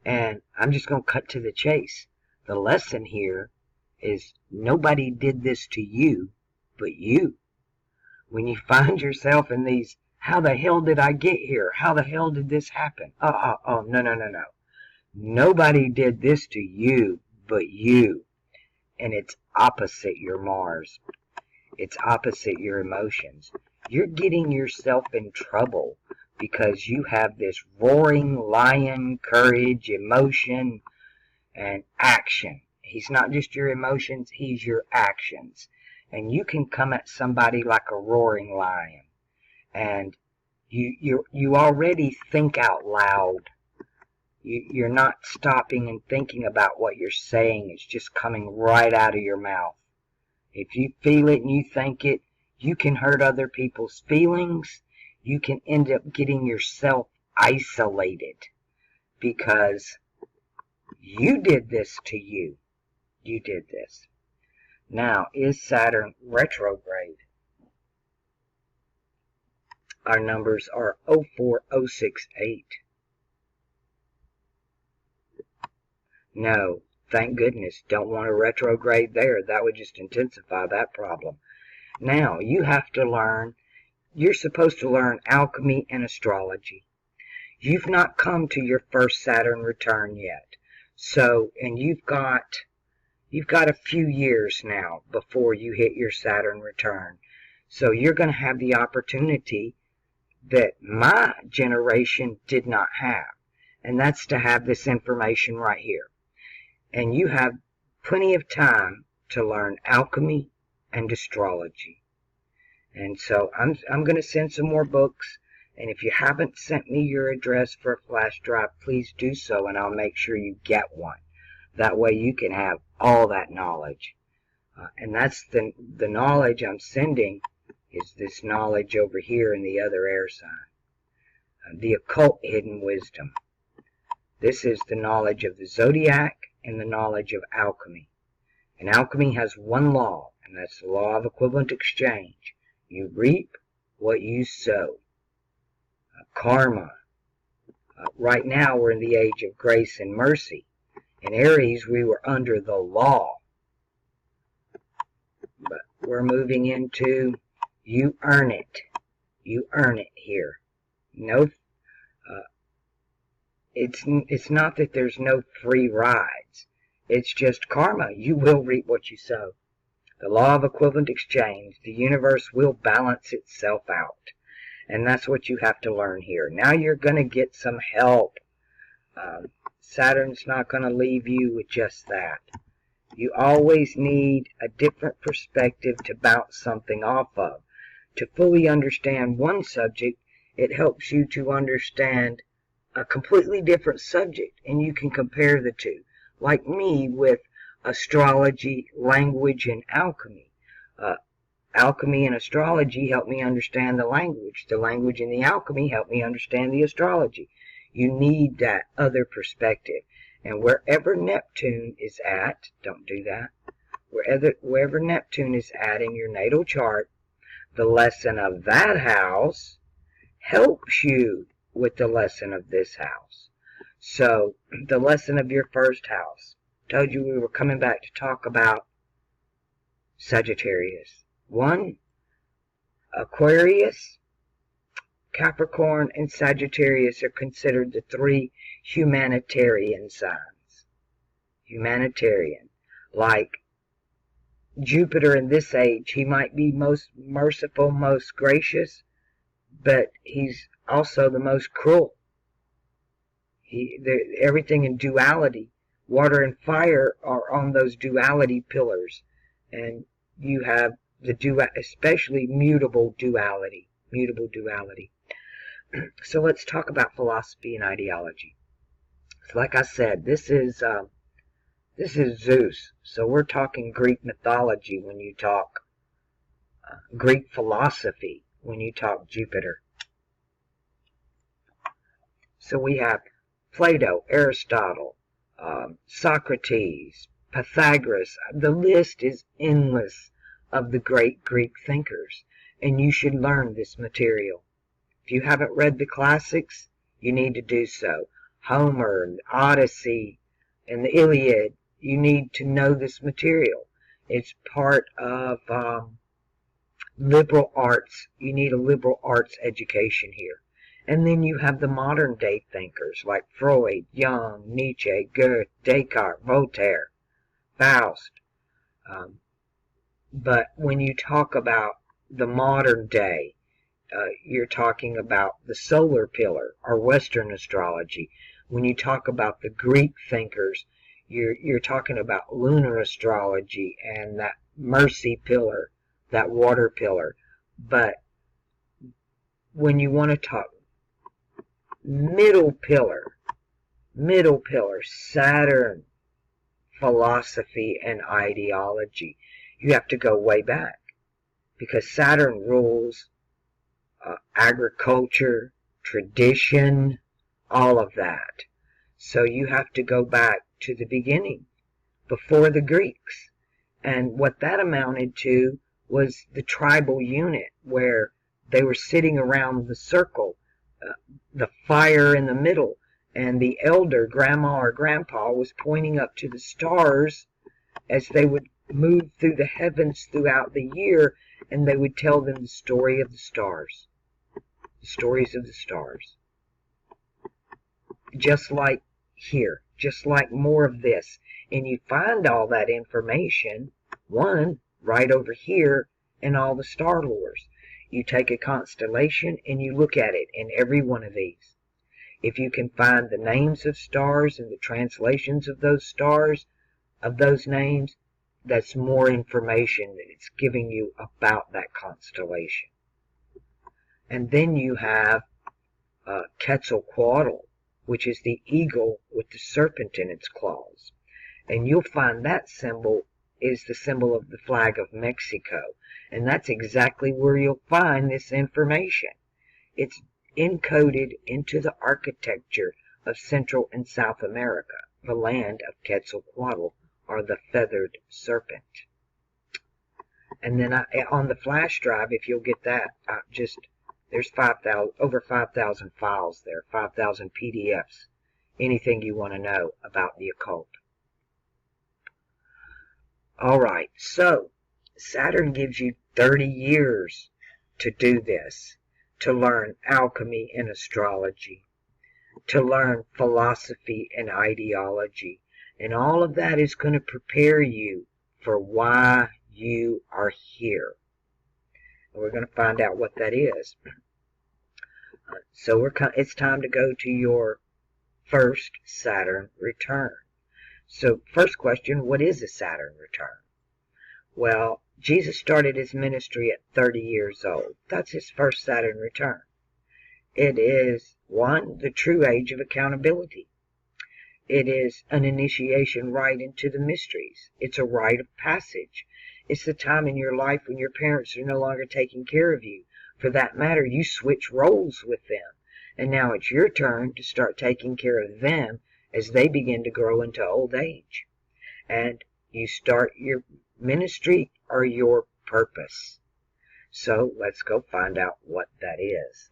And I'm just going to cut to the chase. The lesson here is nobody did this to you but you. When you find yourself in these, how the hell did I get here? How the hell did this happen? No. Nobody did this to you but you. And it's opposite your Mars. It's opposite your emotions. You're getting yourself in trouble because you have this roaring lion, courage, emotion, and action. He's not just your emotions, he's your actions. And you can come at somebody like a roaring lion. And you already think out loud. You're not stopping and thinking about what you're saying. It's just coming right out of your mouth. If you feel it and you think it, you can hurt other people's feelings. You can end up getting yourself isolated because you did this to you. You did this. Now, is Saturn retrograde? Our numbers are 04068. No, thank goodness, don't want to retrograde there. That would just intensify that problem. Now, you have to learn, you're supposed to learn alchemy and astrology. You've not come to your first Saturn return yet. So, and you've got a few years now before you hit your Saturn return. So you're going to have the opportunity that my generation did not have. And that's to have this information right here. And you have plenty of time to learn alchemy and astrology. And so I'm going to send some more books. And if you haven't sent me your address for a flash drive, please do so, and I'll make sure you get one. That way you can have all that knowledge. And that's the knowledge I'm sending is this knowledge over here in the other air sign. The occult hidden wisdom. This is the knowledge of the zodiac and the knowledge of alchemy. And alchemy has one law, and that's the law of equivalent exchange. You reap what you sow. Karma. Right now we're in the age of grace and mercy. In Aries we were under the law. But we're moving into you earn it. You earn it here. No, it's not that there's no free rides. It's just karma. You will reap what you sow. The law of equivalent exchange. The universe will balance itself out. And that's what you have to learn here. Now you're going to get some help. Saturn's not going to leave you with just that. You always need a different perspective to bounce something off of. To fully understand one subject, it helps you to understand a completely different subject, and you can compare the two. Like me with astrology, language, and alchemy. Alchemy and astrology help me understand the language. The language and the alchemy help me understand the astrology. You need that other perspective. And wherever Neptune is at, don't do that. Wherever Neptune is at in your natal chart, the lesson of that house helps you with the lesson of this house. So, the lesson of your first house. Told you we were coming back to talk about Sagittarius. 1, Aquarius, Capricorn, and Sagittarius are considered the 3 humanitarian signs. Humanitarian. Like Jupiter in this age, he might be most merciful, most gracious, but he's also the most cruel. Everything in duality. Water and fire are on those duality pillars. And you have especially mutable duality. Mutable duality. So let's talk about philosophy and ideology. So like I said, this is Zeus. So we're talking Greek mythology when you talk Greek philosophy when you talk Jupiter. So we have Plato, Aristotle, Socrates, Pythagoras. The list is endless of the great Greek thinkers, and you should learn this material. If you haven't read the classics, you need to do so. Homer, and Odyssey, and the Iliad, you need to know this material. It's part of liberal arts. You need a liberal arts education here. And then you have the modern day thinkers like Freud, Jung, Nietzsche, Goethe, Descartes, Voltaire, Faust. But when you talk about the modern day, you're talking about the solar pillar or Western astrology. When you talk about the Greek thinkers, you're talking about lunar astrology and that mercy pillar, that water pillar. But when you want to talk middle pillar, Saturn, philosophy and ideology, you have to go way back. Because Saturn rules agriculture, tradition, all of that. So you have to go back to the beginning, before the Greeks. And what that amounted to was the tribal unit, where they were sitting around the circle, the fire in the middle, and the elder, grandma or grandpa, was pointing up to the stars as they would move through the heavens throughout the year, and they would tell them the story of the stars. The stories of the stars. just like here, just like more of this. And you find all that information, one, right over here in all the star lores. You take a constellation and you look at it in every one of these. If you can find the names of stars and the translations of those stars, of those names, that's more information that it's giving you about that constellation. And then you have Quetzalcoatl, which is the eagle with the serpent in its claws. And you'll find that symbol is the symbol of the flag of Mexico. And that's exactly where you'll find this information. It's encoded into the architecture of Central and South America, the land of Quetzalcoatl, or the feathered serpent. And then on the flash drive, if you'll get that, there's over 5,000 files there, 5,000 PDFs, anything you want to know about the occult. Alright, so Saturn gives you 30 years to do this, to learn alchemy and astrology, to learn philosophy and ideology, and all of that is going to prepare you for why you are here. And we're going to find out what that is. So it's time to go to your first Saturn return. So first question, what is a Saturn return? Well, Jesus started his ministry at 30 years old. That's his first Saturn return. It is, one, the true age of accountability. It is an initiation right into the mysteries. It's a rite of passage. It's the time in your life when your parents are no longer taking care of you. For that matter, you switch roles with them. And now it's your turn to start taking care of them as they begin to grow into old age. And you start your ministry or your purpose. So let's go find out what that is.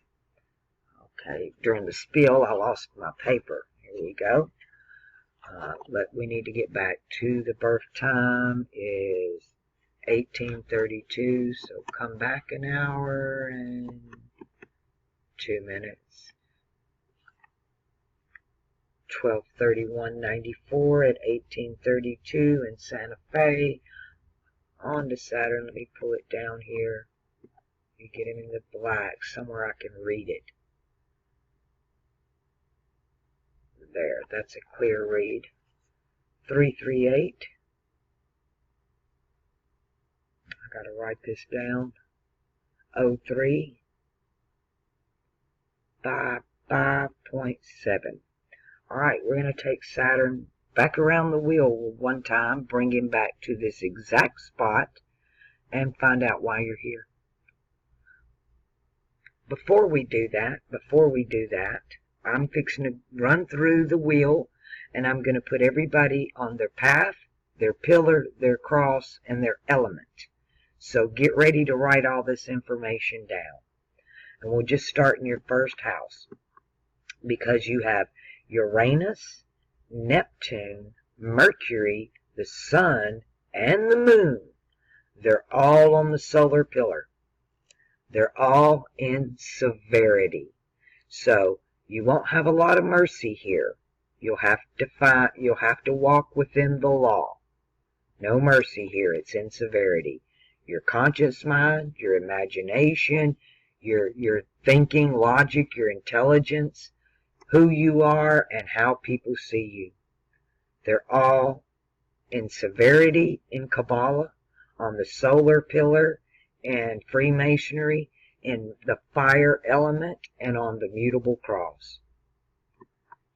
Okay, during the spiel, I lost my paper. Here we go. We need to get back to the birth time is 1832, so come back an hour and 2 minutes. 12/31/94 at 1832 in Santa Fe. On to Saturn. Let me pull it down here. You get him in the black somewhere I can read it. There, that's a clear read. 338. I gotta write this down. 03 5.7. Alright, we're going to take Saturn back around the wheel one time, bring him back to this exact spot, and find out why you're here. Before we do that, I'm fixing to run through the wheel, and I'm going to put everybody on their path, their pillar, their cross, and their element. So get ready to write all this information down. And we'll just start in your first house, because you have Uranus, Neptune, Mercury, the Sun, and the Moon. They're all on the solar pillar. They're all in severity. So you won't have a lot of mercy here. You'll have to walk within the law. No mercy here. It's in severity. Your conscious mind, your imagination, your thinking, logic, your intelligence, who you are, and how people see you. They're all in severity in Kabbalah, on the solar pillar, and Freemasonry, in the fire element, and on the mutable cross.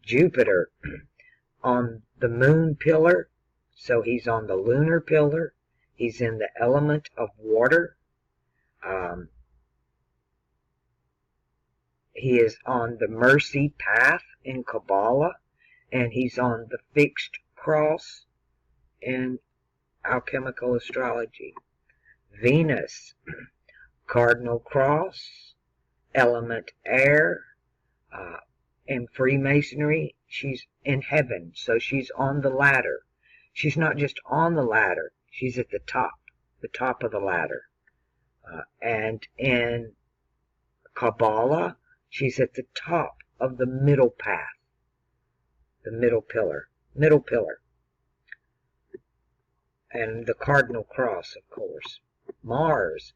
Jupiter on the moon pillar, so he's on the lunar pillar. He's in the element of water. He is on the mercy path in Kabbalah, and he's on the fixed cross in alchemical astrology. Venus, cardinal cross, element air, in Freemasonry, she's in heaven, so she's on the ladder. She's not just on the ladder, she's at the top of the ladder. And in Kabbalah, she's at the top of the middle path. the middle pillar. Middle pillar. And the cardinal cross, of course. Mars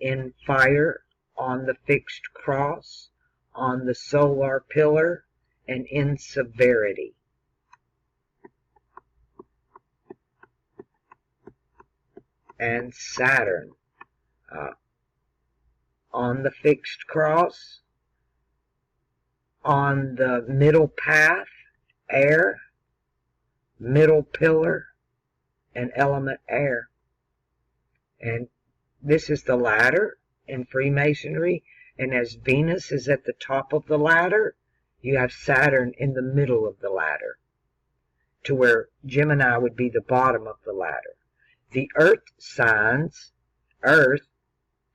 in fire, on the fixed cross, on the solar pillar, and in severity. And Saturn on the fixed cross, on the middle path, air, middle pillar, and element air. And this is the ladder in Freemasonry, and as Venus is at the top of the ladder, you have Saturn in the middle of the ladder, to where Gemini would be the bottom of the ladder. The earth signs, Earth,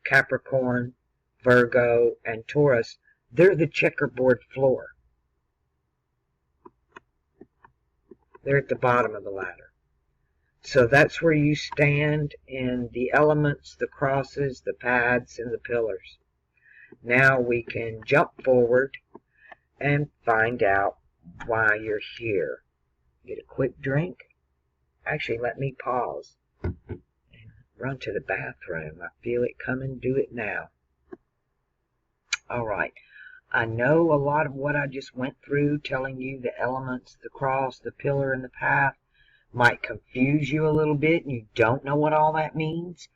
Capricorn, Virgo, and Taurus, they're the checkerboard floor. They're at the bottom of the ladder. So that's where you stand in the elements, the crosses, the paths, and the pillars. Now we can jump forward and find out why you're here. Get a quick drink. Actually, let me pause and run to the bathroom. I feel it coming. Do it now. All right. I know a lot of what I just went through, telling you the elements, the cross, the pillar, and the path, might confuse you a little bit, and you don't know what all that means.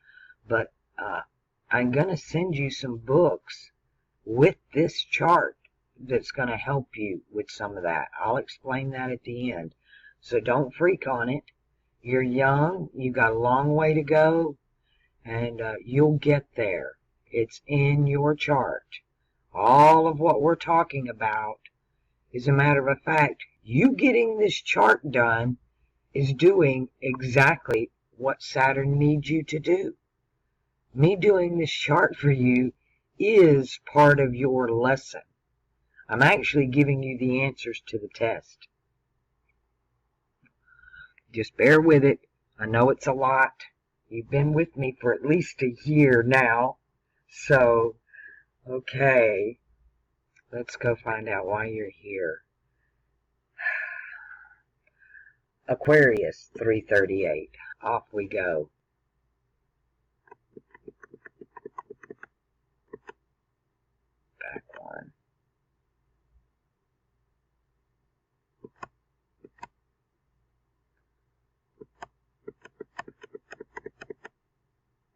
But I'm going to send you some books with this chart that's going to help you with some of that. I'll explain that at the end. So don't freak on it. You're young. You've got a long way to go, and you'll get there. It's in your chart. All of what we're talking about, as a matter of fact, you getting this chart done is doing exactly what Saturn needs you to do. Me doing this chart for you is part of your lesson. I'm actually giving you the answers to the test. Just bear with it. I know it's a lot. You've been with me for at least a year now. So, okay, let's go find out why you're here. Aquarius 338. Off we go. Back one.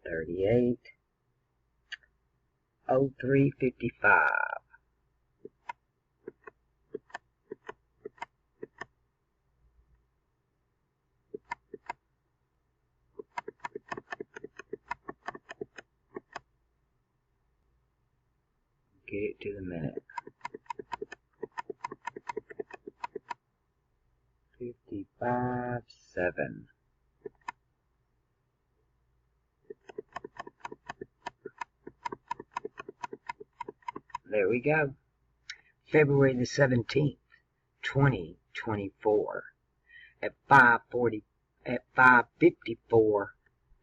$38. 0355. Get it to the minute. 55.7. There we go. February the 17th, 2024 at 5:54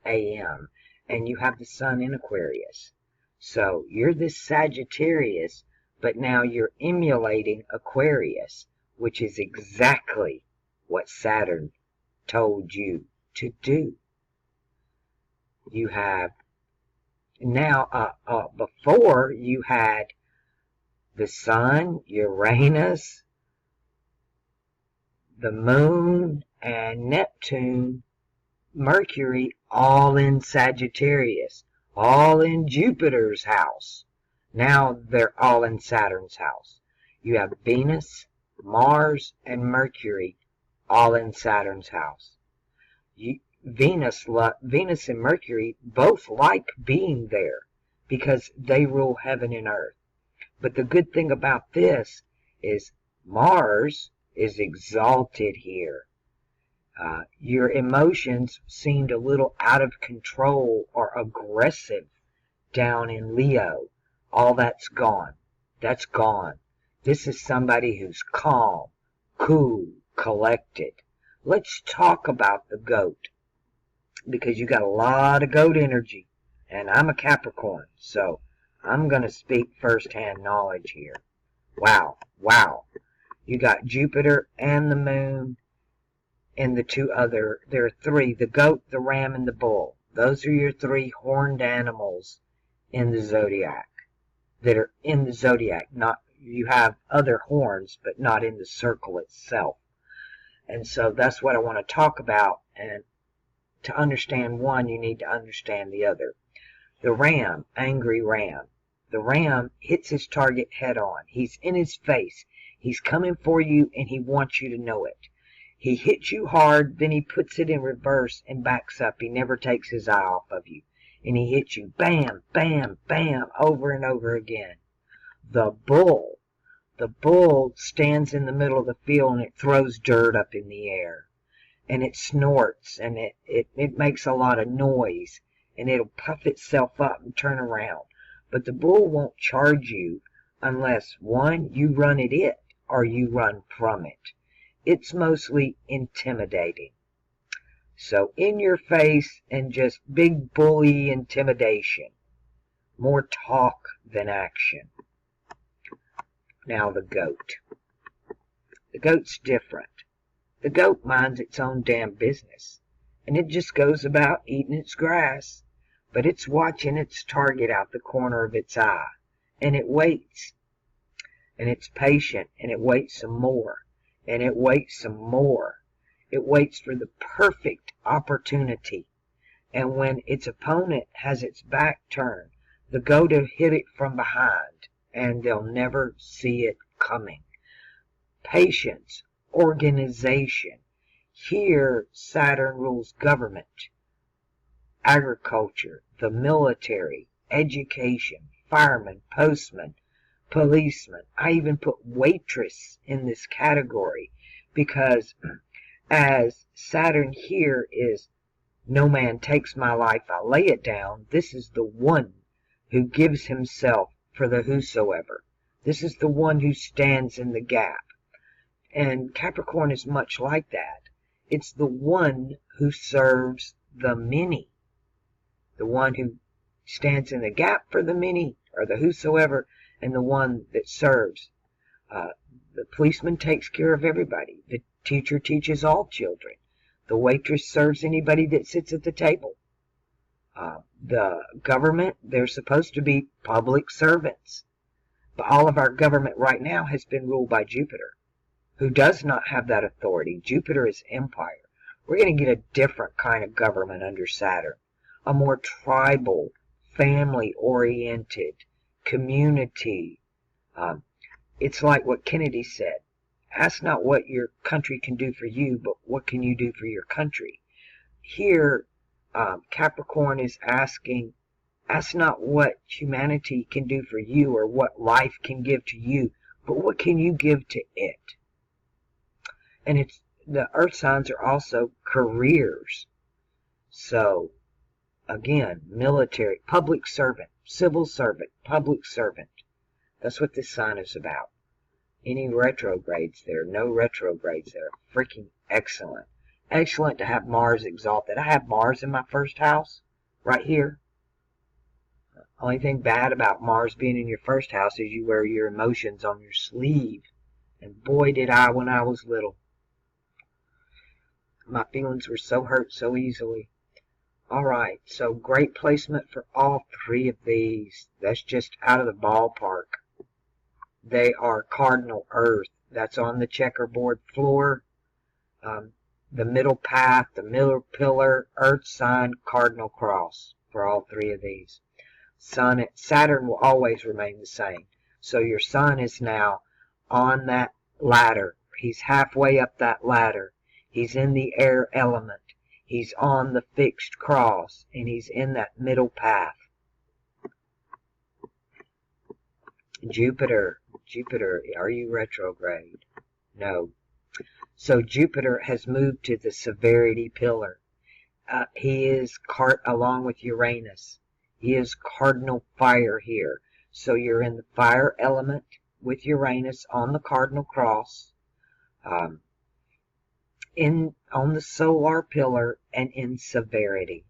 a.m. and you have the sun in Aquarius. So you're this Sagittarius, but now you're emulating Aquarius, which is exactly what Saturn told you to do. You have now, before you had the sun, Uranus, the moon, and Neptune, Mercury, all in Sagittarius, all in Jupiter's house. Now they're all in Saturn's house. You have Venus, Mars, and Mercury, all in Saturn's house. Venus and Mercury both like being there because they rule heaven and earth. But the good thing about this is Mars is exalted here. Your emotions seemed a little out of control or aggressive down in Leo. All that's gone. That's gone. This is somebody who's calm, cool, collected. Let's talk about the goat, because you got a lot of goat energy, and I'm a Capricorn, so I'm going to speak first-hand knowledge here. Wow. You got Jupiter and the moon and the two other, there are three, the goat, the ram, and the bull. Those are your three horned animals in the zodiac, that are in the zodiac. Not, you have other horns, but not in the circle itself. And so that's what I want to talk about. And to understand one, you need to understand the other. The ram, angry ram. The ram hits his target head on. He's in his face. He's coming for you, and he wants you to know it. He hits you hard, then he puts it in reverse and backs up. He never takes his eye off of you. And he hits you bam, bam, bam, over and over again. The bull stands in the middle of the field, and it throws dirt up in the air. And it snorts, and it makes a lot of noise, and it'll puff itself up and turn around. But the bull won't charge you unless, one, you run at it, or you run from it. It's mostly intimidating. So in your face and just big bully intimidation. More talk than action. Now the goat. The goat's different. The goat minds its own damn business, and it just goes about eating its grass, but it's watching its target out the corner of its eye, and it waits, and it's patient, and it waits some more, and it waits some more. It waits for the perfect opportunity, and when its opponent has its back turned, the goat will hit it from behind, and they'll never see it coming. Patience. Organization. Here, Saturn rules government, agriculture, the military, education, firemen, postmen, policemen. I even put waitress in this category because as Saturn here is no man takes my life, I lay it down. This is the one who gives himself for the whosoever. This is the one who stands in the gap. And Capricorn is much like that. It's the one who serves the many. The one who stands in the gap for the many, or the whosoever, and the one that serves. The policeman takes care of everybody. The teacher teaches all children. The waitress serves anybody that sits at the table. The government, they're supposed to be public servants. But all of our government right now has been ruled by Jupiter, who does not have that authority. Jupiter is empire. We're going to get a different kind of government under Saturn. A more tribal, family-oriented, community. It's like what Kennedy said. Ask not what your country can do for you, but what can you do for your country. Here, Capricorn is asking, ask not what humanity can do for you or what life can give to you, but what can you give to it. And it's the earth signs are also careers. So, again, military, public servant, civil servant, public servant. That's what this sign is about. Any retrogrades there? No retrogrades there. Freaking excellent. Excellent to have Mars exalted. I have Mars in my first house, right here. Only thing bad about Mars being in your first house is you wear your emotions on your sleeve. And boy did I when I was little. My feelings were so hurt so easily. Alright, so great placement for all three of these. That's just out of the ballpark. They are cardinal earth. That's on the checkerboard floor. The middle path, the middle pillar, earth sign, cardinal cross for all three of these. Saturn will always remain the same. So your sun is now on that ladder. He's halfway up that ladder. He's in the air element. He's on the fixed cross, and he's in that middle path. Jupiter, are you retrograde? No. So Jupiter has moved to the severity pillar. He is along with Uranus. He is cardinal fire here. So you're in the fire element with Uranus on the cardinal cross. On the solar pillar and in severity.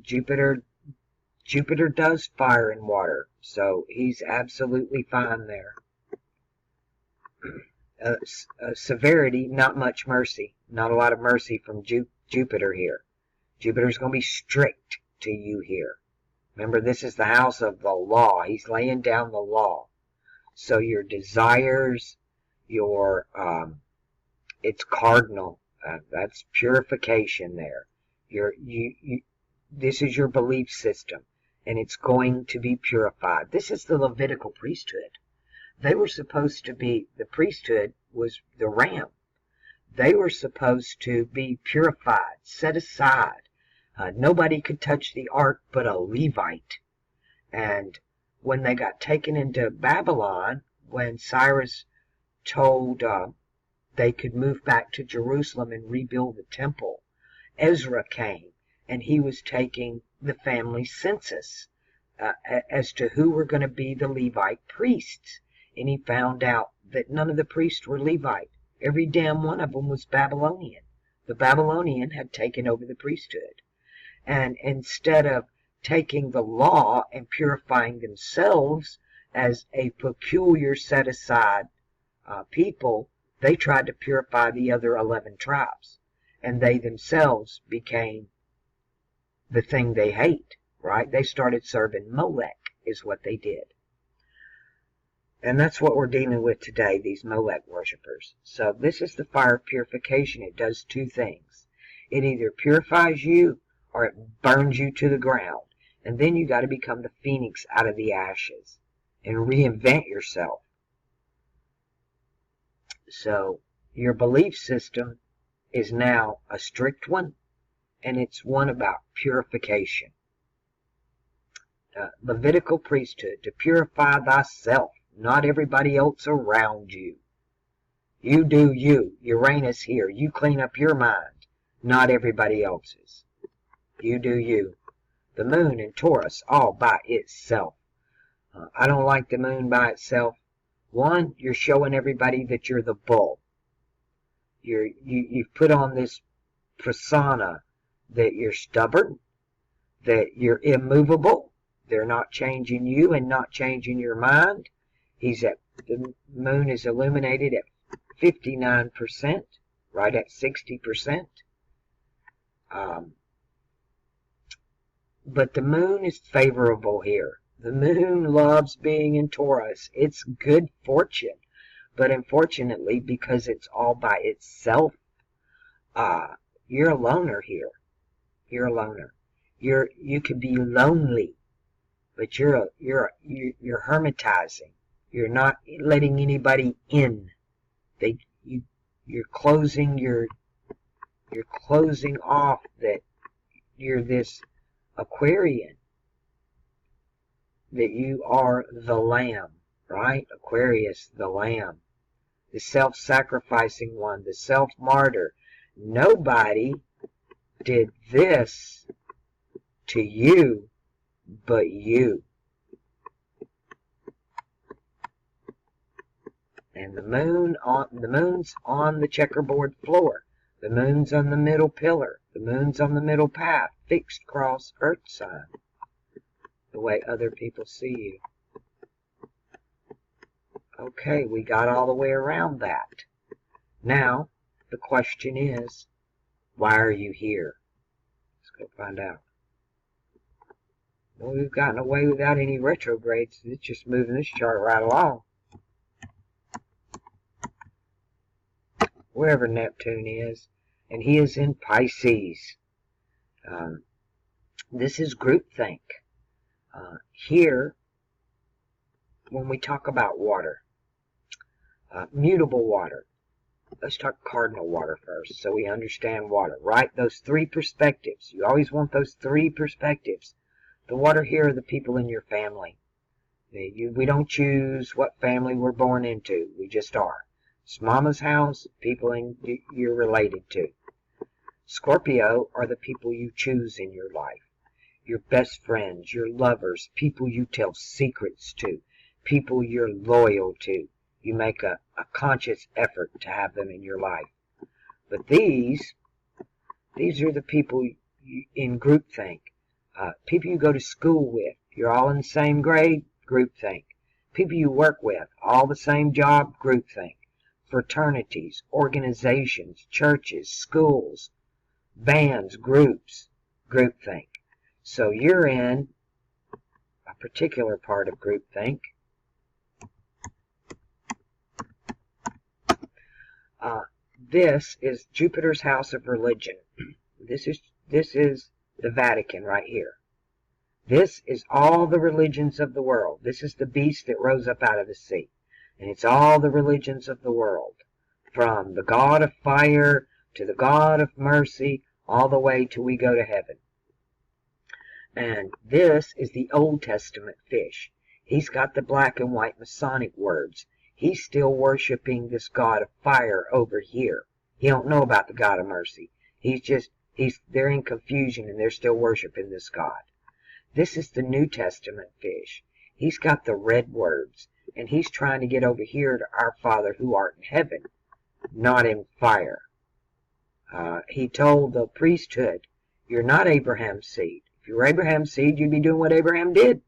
Jupiter Jupiter does fire and water, so he's absolutely fine there. Severity, not much mercy. Not a lot of mercy from Jupiter here. Jupiter's going to be strict to you here. Remember, this is the house of the law. He's laying down the law. So your desires, it's cardinal. That's purification there. This is your belief system, and it's going to be purified. This is the Levitical priesthood. They were supposed to be, the priesthood was the ram. They were supposed to be purified, set aside. Nobody could touch the ark but a Levite. And when they got taken into Babylon, when Cyrus told they could move back to Jerusalem and rebuild the temple, Ezra came, and he was taking the family census as to who were going to be the Levite priests. And he found out that none of the priests were Levite. Every damn one of them was Babylonian. The Babylonian had taken over the priesthood. And instead of taking the law and purifying themselves as a peculiar set-aside people, they tried to purify the other 11 tribes. And they themselves became the thing they hate, right? They started serving Molech, is what they did. And that's what we're dealing with today, these Molech worshippers. So this is the fire of purification. It does two things. It either purifies you or it burns you to the ground. And then you got to become the phoenix out of the ashes and reinvent yourself. So your belief system is now a strict one, and it's one about purification. Levitical priesthood, to purify thyself, not everybody else around you. You do you. Uranus here. You clean up your mind, not everybody else's. You do you. The moon in Taurus all by itself. I don't like the moon by itself. One, you're showing everybody that you're the bull. You've put on this persona that you're stubborn, that you're immovable. They're not changing you and not changing your mind. The moon is illuminated at 59%, right at 60%. But the moon is favorable here. The moon loves being in Taurus. It's good fortune. But unfortunately, because it's all by itself, you're a loner here. You're a loner. You could be lonely, but you're hermitizing. You're not letting anybody in. You're closing off that you're this Aquarian, that you are the lamb, right? Aquarius, the lamb, the self-sacrificing one, the self-martyr. Nobody did this to you but you. And the moon's on the checkerboard floor. The moon's on the middle pillar. The moon's on the middle path, fixed across Earth sign, the way other people see you. Okay, we got all the way around that. Now, the question is, why are you here? Let's go find out. Well, we've gotten away without any retrogrades. It's just moving this chart right along. Wherever Neptune is, and he is in Pisces. This is groupthink. Here, when we talk about water, mutable water, let's talk cardinal water first, so we understand water, right? Those three perspectives. You always want those three perspectives. The water here are the people in your family. We don't choose what family we're born into. We just are. It's mama's house, people you're related to. Scorpio are the people you choose in your life. Your best friends, your lovers, people you tell secrets to, people you're loyal to. You make a conscious effort to have them in your life. But these are the people in groupthink. People you go to school with, you're all in the same grade, groupthink. People you work with, all the same job, groupthink. Fraternities, organizations, churches, schools, bands, groups, groupthink. So you're in a particular part of groupthink. This is Jupiter's house of religion. This is the Vatican right here. This is all the religions of the world. This is the beast that rose up out of the sea. And it's all the religions of the world. From the God of fire to the God of mercy, all the way till we go to heaven. And this is the Old Testament fish. He's got the black and white Masonic words. He's still worshiping this God of fire over here. He don't know about the God of mercy. They're in confusion and they're still worshiping this God. This is the New Testament fish. He's got the red words, and he's trying to get over here to our Father who art in heaven, not in fire. He told the priesthood, you're not Abraham's seed. If you were Abraham's seed, you'd be doing what Abraham did.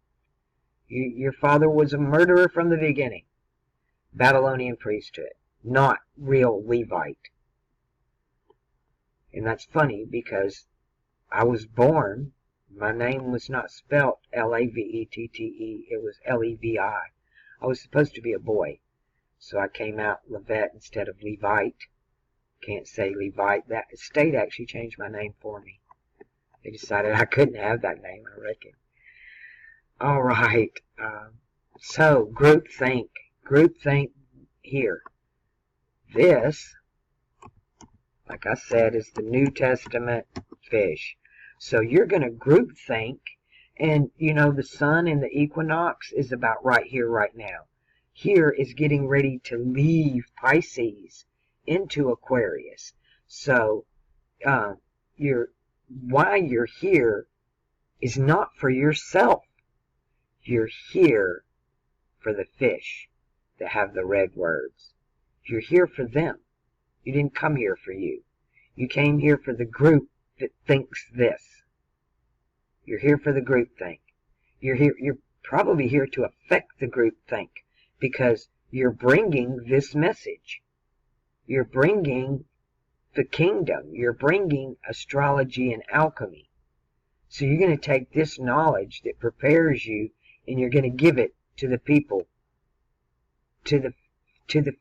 Your father was a murderer from the beginning. Babylonian priesthood, not real Levite. And that's funny because I was born, my name was not spelt L-A-V-E-T-T-E, it was L-E-V-I. I was supposed to be a boy, so I came out Levette instead of Levite. Can't say Levite. That state actually changed my name for me. They decided I couldn't have that name, I reckon. All right. So, groupthink. Groupthink here. This, like I said, is the New Testament fish. So you're going to groupthink, and you know the sun in the equinox is about right here, right now. Here is getting ready to leave Pisces into Aquarius. So why you're here is not for yourself. You're here for the fish that have the red words. You're here for them. You didn't come here for you. You came here for the group that thinks this. You're here for the group think. You're probably here to affect the group think because you're bringing this message. You're bringing the kingdom. You're bringing astrology and alchemy. So you're going to take this knowledge that prepares you and you're going to give it to the people, to the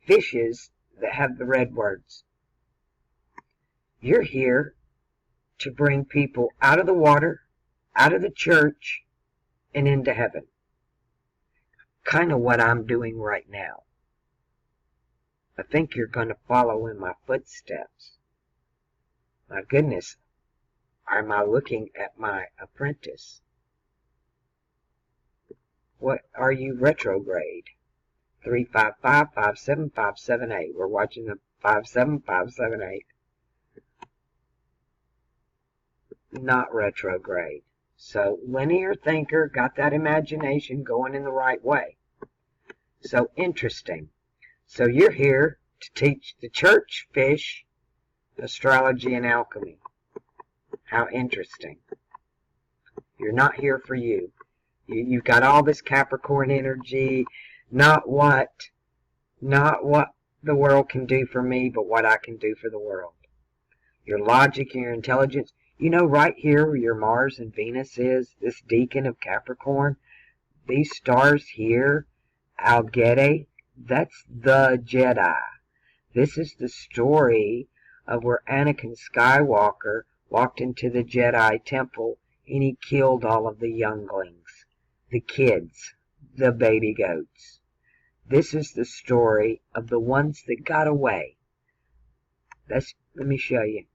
fishes that have the red words. You're here to bring people out of the water, out of the church, and into heaven. Kind of what I'm doing right now. I think you're going to follow in my footsteps. My goodness, am I looking at my apprentice? What are you, retrograde? 355-57578. We're watching the 57578. Not retrograde. So linear thinker, got that imagination going in the right way. So interesting. So you're here to teach the church fish astrology and alchemy. How interesting. You're not here for you. You've got all this Capricorn energy, not what the world can do for me, but what I can do for the world. Your logic and your intelligence. You know, right here where your Mars and Venus is, this deacon of Capricorn, these stars here, Alchemy, that's the Jedi. This is the story of where Anakin Skywalker walked into the Jedi temple and he killed all of the younglings, the kids, the baby goats. This is the story of the ones that got away. Let me show you.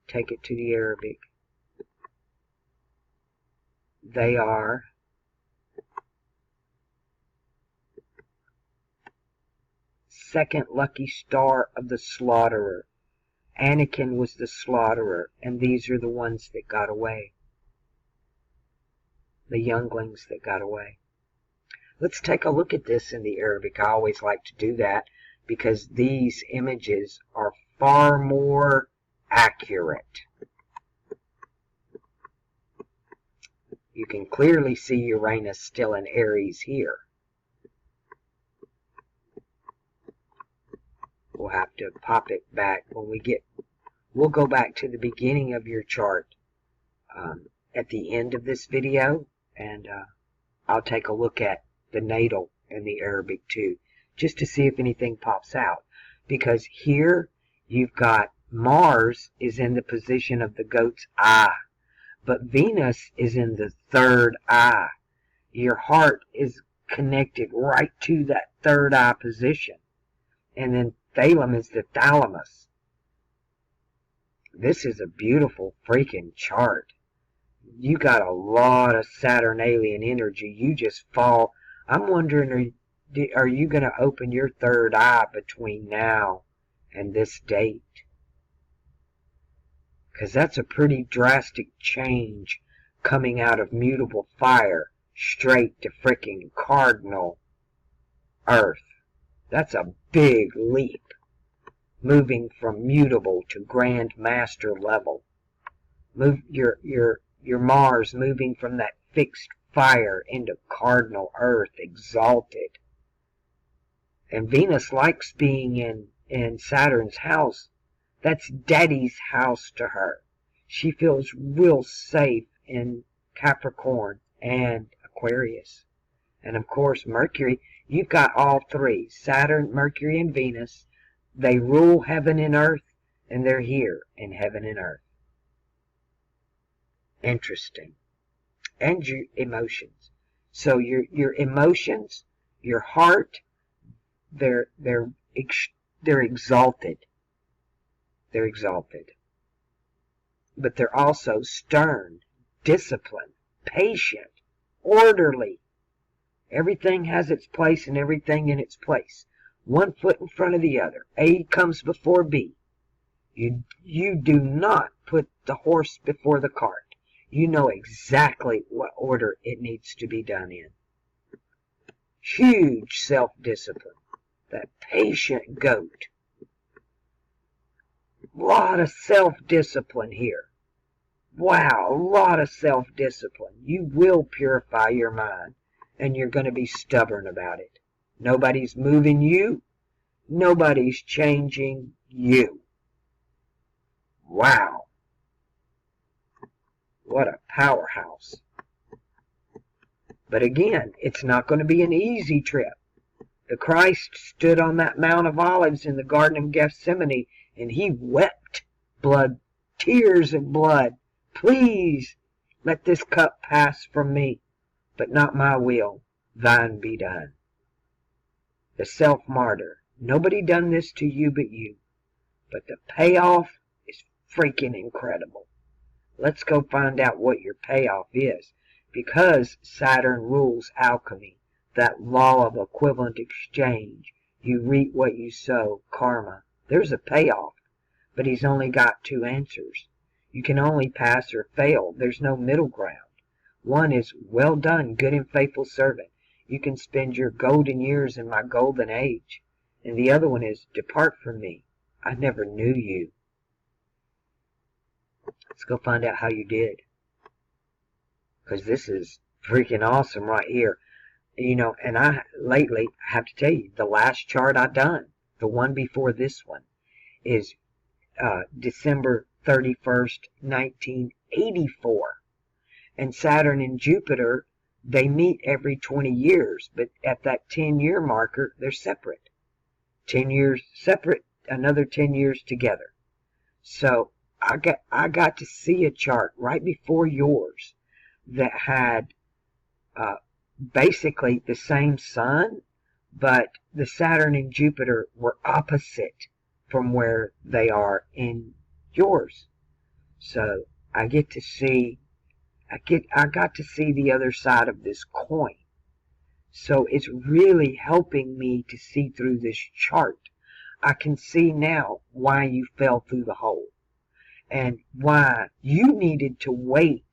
Take it to the Arabic. They are second lucky star of the slaughterer. Anakin was the slaughterer, and these are the ones that got away. The younglings that got away. Let's take a look at this in the Arabic. I always like to do that because these images are far more accurate. You can clearly see Uranus still in Aries here. We'll have to pop it back when we get, we'll go back to the beginning of your chart at the end of this video, and I'll take a look at the natal and the Arabic too, just to see if anything pops out. Because here you've got Mars is in the position of the goat's eye, but Venus is in the third eye. Your heart is connected right to that third eye position. And then Thalum is the thalamus. This is a beautiful freaking chart. You got a lot of Saturnalian energy. You just fall. I'm wondering, are you going to open your third eye between now and this date? Because that's a pretty drastic change coming out of mutable fire straight to freaking cardinal earth. That's a big leap. Moving from mutable to grand master level. Move your Mars moving from that fixed fire into cardinal earth, exalted. And Venus likes being in Saturn's house. That's daddy's house to her. She feels real safe in Capricorn and Aquarius. And of course Mercury, you've got all three, Saturn, Mercury, and Venus. They rule heaven and earth, and they're here in heaven and earth. Interesting. And your emotions. So your emotions, your heart, they're exalted. They're exalted. But they're also stern, disciplined, patient, orderly. Everything has its place and everything in its place. One foot in front of the other. A comes before B. You do not put the horse before the cart. You know exactly what order it needs to be done in. Huge self-discipline. That patient goat. A lot of self-discipline here. Wow, a lot of self-discipline. You will purify your mind, and you're going to be stubborn about it. Nobody's moving you. Nobody's changing you. Wow. What a powerhouse. But again, it's not going to be an easy trip. The Christ stood on that Mount of Olives in the Garden of Gethsemane, and he wept blood, tears of blood. Please let this cup pass from me, but not my will, thine be done. The self-martyr. Nobody done this to you but you. But the payoff is freaking incredible. Let's go find out what your payoff is. Because Saturn rules alchemy, that law of equivalent exchange. You reap what you sow, karma. There's a payoff, but he's only got two answers. You can only pass or fail. There's no middle ground. One is, well done, good and faithful servant. You can spend your golden years in my golden age. And the other one is, depart from me. I never knew you. Let's go find out how you did. Because this is freaking awesome right here. You know, and I have to tell you, the last chart I done, the one before this one, is December 31st, 1984. And Saturn and Jupiter, they meet every 20 years, but at that 10-year marker, they're separate. 10 years separate, another 10 years together. So I got to see a chart right before yours that had basically the same sun, but the Saturn and Jupiter were opposite from where they are in yours. So I got to see the other side of this coin. So it's really helping me to see through this chart. I can see now why you fell through the hole and why you needed to wait,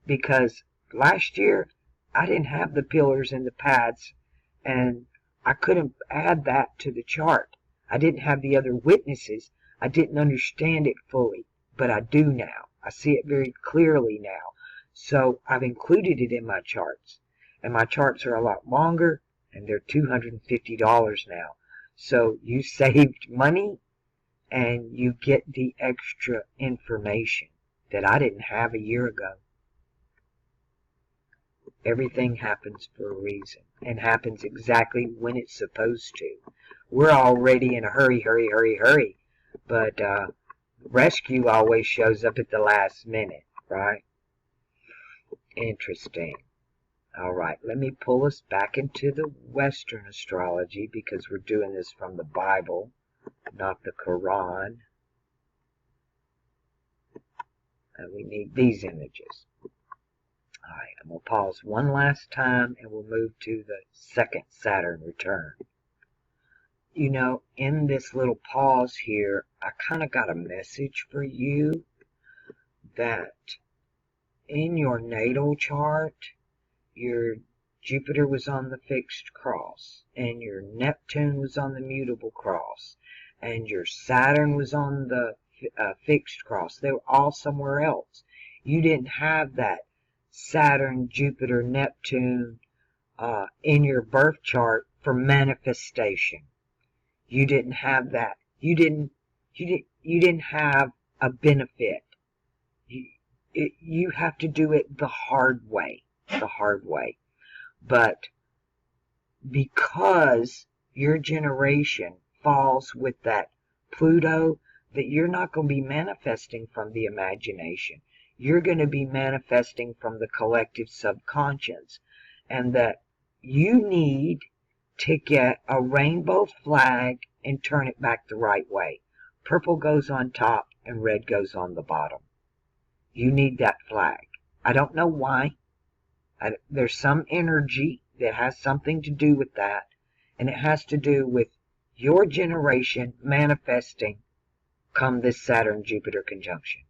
because last year I didn't have the pillars and the pads, and I couldn't add that to the chart. I didn't have the other witnesses. I didn't understand it fully, but I do now. I see it very clearly now. So I've included it in my charts. And my charts are a lot longer, and they're $250 now. So you saved money, and you get the extra information that I didn't have a year ago. Everything happens for a reason, and happens exactly when it's supposed to. We're already in a hurry, but rescue always shows up at the last minute, right? Interesting. All right, let me pull us back into the Western astrology, because we're doing this from the Bible, not the Quran. And we need these images. All right, I'm going to pause one last time, and we'll move to the second Saturn return. You know, in this little pause here, I kind of got a message for you that in your natal chart, your Jupiter was on the fixed cross, and your Neptune was on the mutable cross, and your Saturn was on the fixed cross. They were all somewhere else. You didn't have that Saturn, Jupiter, Neptune in your birth chart for manifestation. You didn't have that. You didn't have a benefit. You have to do it the hard way. But because your generation falls with that Pluto, that you're not going to be manifesting from the imagination. You're going to be manifesting from the collective subconscious. And that you need to get a rainbow flag and turn it back the right way. Purple goes on top and red goes on the bottom. You need that flag. I don't know why. There's some energy that has something to do with that, and it has to do with your generation manifesting come this Saturn-Jupiter conjunction.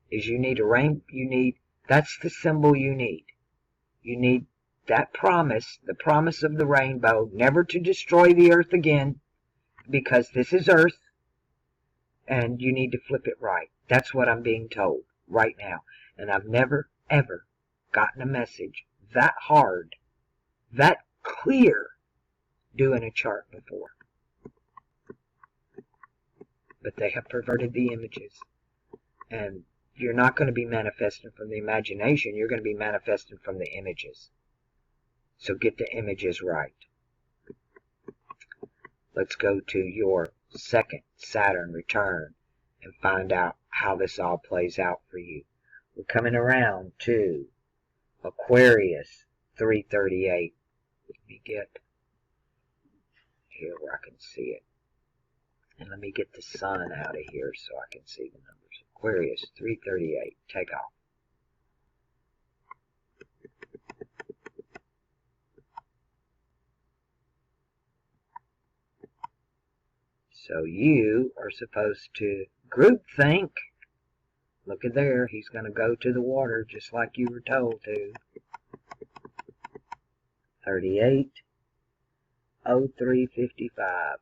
Is you need a that's the symbol you need. You need that promise, the promise of the rainbow, never to destroy the earth again, because this is earth, and you need to flip it right. That's what I'm being told right now. And I've never, ever gotten a message that hard, that clear, doing a chart before. But they have perverted the images. And you're not going to be manifesting from the imagination. You're going to be manifesting from the images. So get the images right. Let's go to your second Saturn return and find out how this all plays out for you. We're coming around to Aquarius 338. Let me get here where I can see it. And let me get the sun out of here so I can see the numbers. Aquarius 338. Take off. So you are supposed to group think. Look at there. He's going to go to the water just like you were told to. 38. 0355.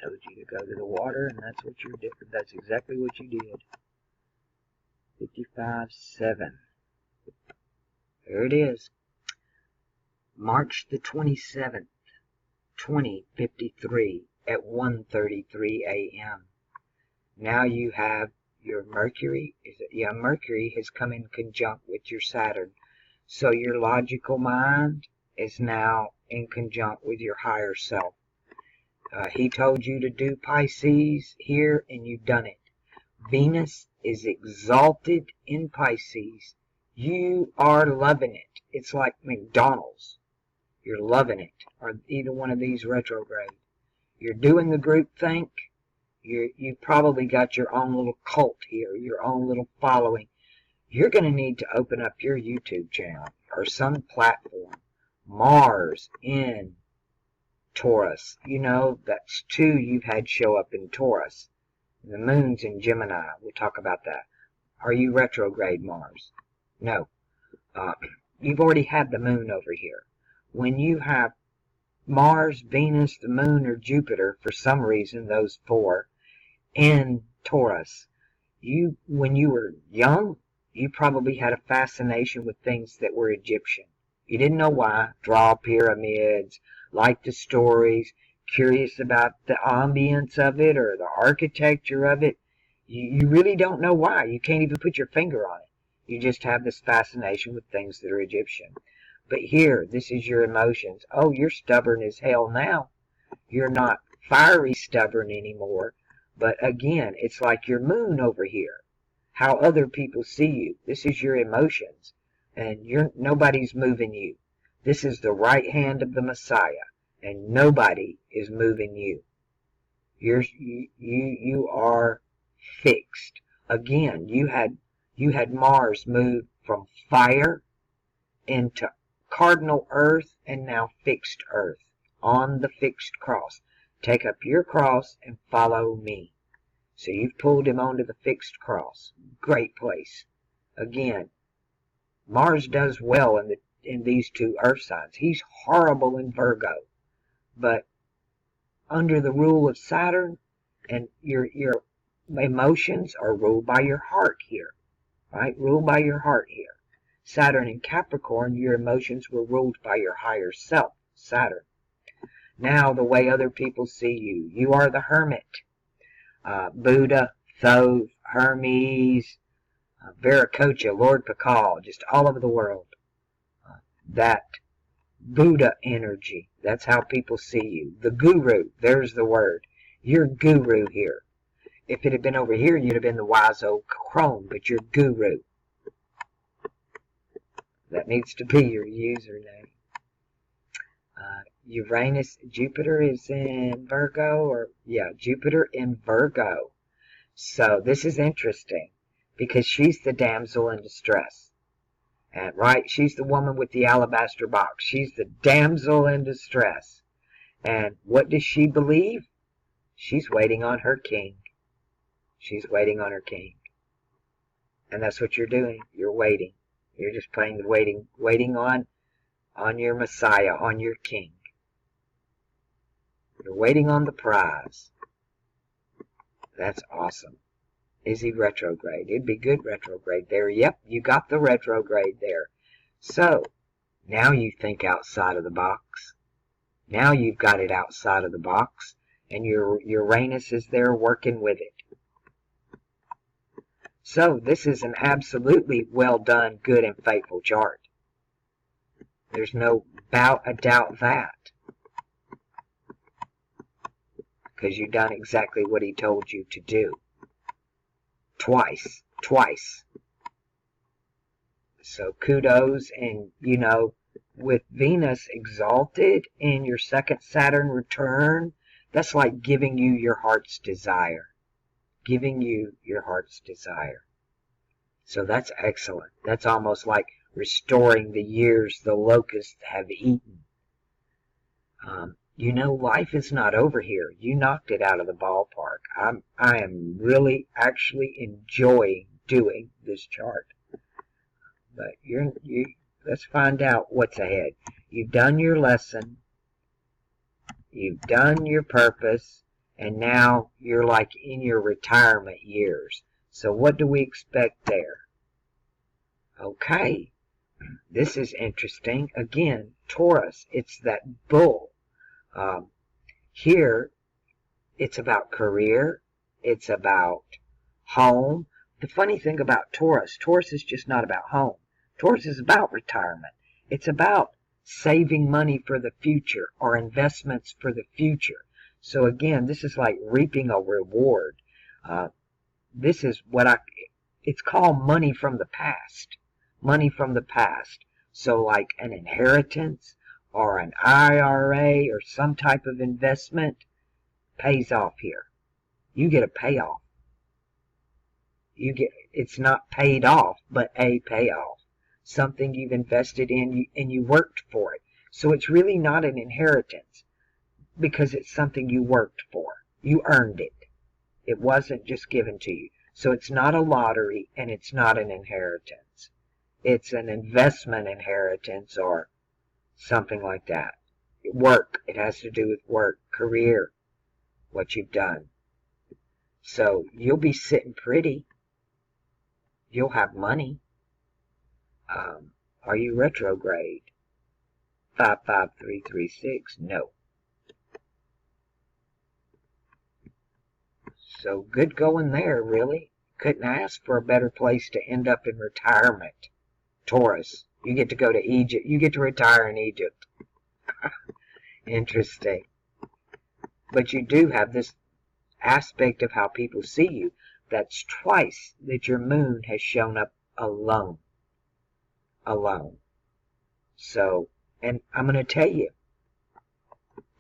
Told you to go to the water, and that's what you did. That's exactly what you did. 55-7. There it is. March the 27th, 2053 at 1:33 a.m. Now you have your Mercury. Mercury has come in conjunct with your Saturn. So your logical mind is now in conjunct with your higher self. He told you to do Pisces here, and you've done it. Venus is exalted in Pisces. You are loving it. It's like McDonald's. You're loving it. Or either one of these retrograde. You're doing the group think. You've probably got your own little cult here, your own little following. You're going to need to open up your YouTube channel or some platform. Mars in Taurus. You know, that's 2 you've had show up in Taurus. The moon's in Gemini. We'll talk about that. Are you retrograde Mars? No. You've already had the moon over here. When you have Mars, Venus, the Moon, or Jupiter, for some reason, those four, in Taurus. When you were young, you probably had a fascination with things that were Egyptian. You didn't know why. Draw pyramids, liked the stories, curious about the ambience of it or the architecture of it. You really don't know why. You can't even put your finger on it. You just have this fascination with things that are Egyptian. But here, this is your emotions. Oh, you're stubborn as hell now. You're not fiery stubborn anymore. But again, it's like your moon over here. How other people see you. This is your emotions. And nobody's moving you. This is the right hand of the Messiah. And nobody is moving you. You are fixed. Again, you had Mars move from fire into cardinal earth and now fixed earth on the fixed cross. Take up your cross and follow me. So you've pulled him onto the fixed cross. Great place. Again, Mars does well in these two earth signs. He's horrible in Virgo, but under the rule of Saturn, and your emotions are ruled by your heart here, right? Ruled by your heart here. Saturn in Capricorn, your emotions were ruled by your higher self, Saturn. Now, the way other people see you, you are the hermit. Buddha, Thoth, Hermes, Viracocha, Lord Pakal, just all over the world. That Buddha energy, that's how people see you. The guru, there's the word. You're guru here. If it had been over here, you'd have been the wise old crone, but you're guru. That needs to be your username. Uranus, Jupiter is in Virgo, Jupiter in Virgo. So this is interesting because she's the damsel in distress. And right, she's the woman with the alabaster box. She's the damsel in distress. And what does she believe? She's waiting on her king. She's waiting on her king. And that's what you're doing. You're waiting. You're just playing the waiting on your Messiah, on your king. You're waiting on the prize. That's awesome. Is he retrograde? It'd be good retrograde there. Yep, you got the retrograde there. So, now you think outside of the box. Now you've got it outside of the box, and your Uranus is there working with it. So, this is an absolutely well done, good, and faithful chart. There's no doubt that. Because you've done exactly what he told you to do. Twice. So kudos, and with Venus exalted in your second Saturn return, that's like giving you your heart's desire. Giving you your heart's desire. So that's excellent. That's almost like restoring the years the locusts have eaten. Life is not over here. You knocked it out of the ballpark. I am really actually enjoying doing this chart. But let's find out what's ahead. You've done your lesson. You've done your purpose. And now you're like in your retirement years. So what do we expect there? Okay. This is interesting. Again, Taurus. It's that bull. Here, it's about career, it's about home. The funny thing about Taurus is just not about home. Taurus is about retirement. It's about saving money for the future or investments for the future. So again, this is like reaping a reward. This is it's called money from the past. Money from the past. So like an inheritance, or an IRA, or some type of investment, pays off here. You get a payoff. It's not paid off, but a payoff. Something you've invested in and you worked for it. So it's really not an inheritance because it's something you worked for. You earned it. It wasn't just given to you. So it's not a lottery and it's not an inheritance. It's an investment inheritance or something like that. work. It has to do with work, career, what you've done. So you'll be sitting pretty. You'll have money. Are you retrograde? 55336, no. So good going there, really. Couldn't ask for a better place to end up in retirement. Taurus, you get to go to Egypt. You get to retire in Egypt. Interesting. But you do have this aspect of how people see you. That's twice that your moon has shown up alone. Alone. So, and I'm going to tell you,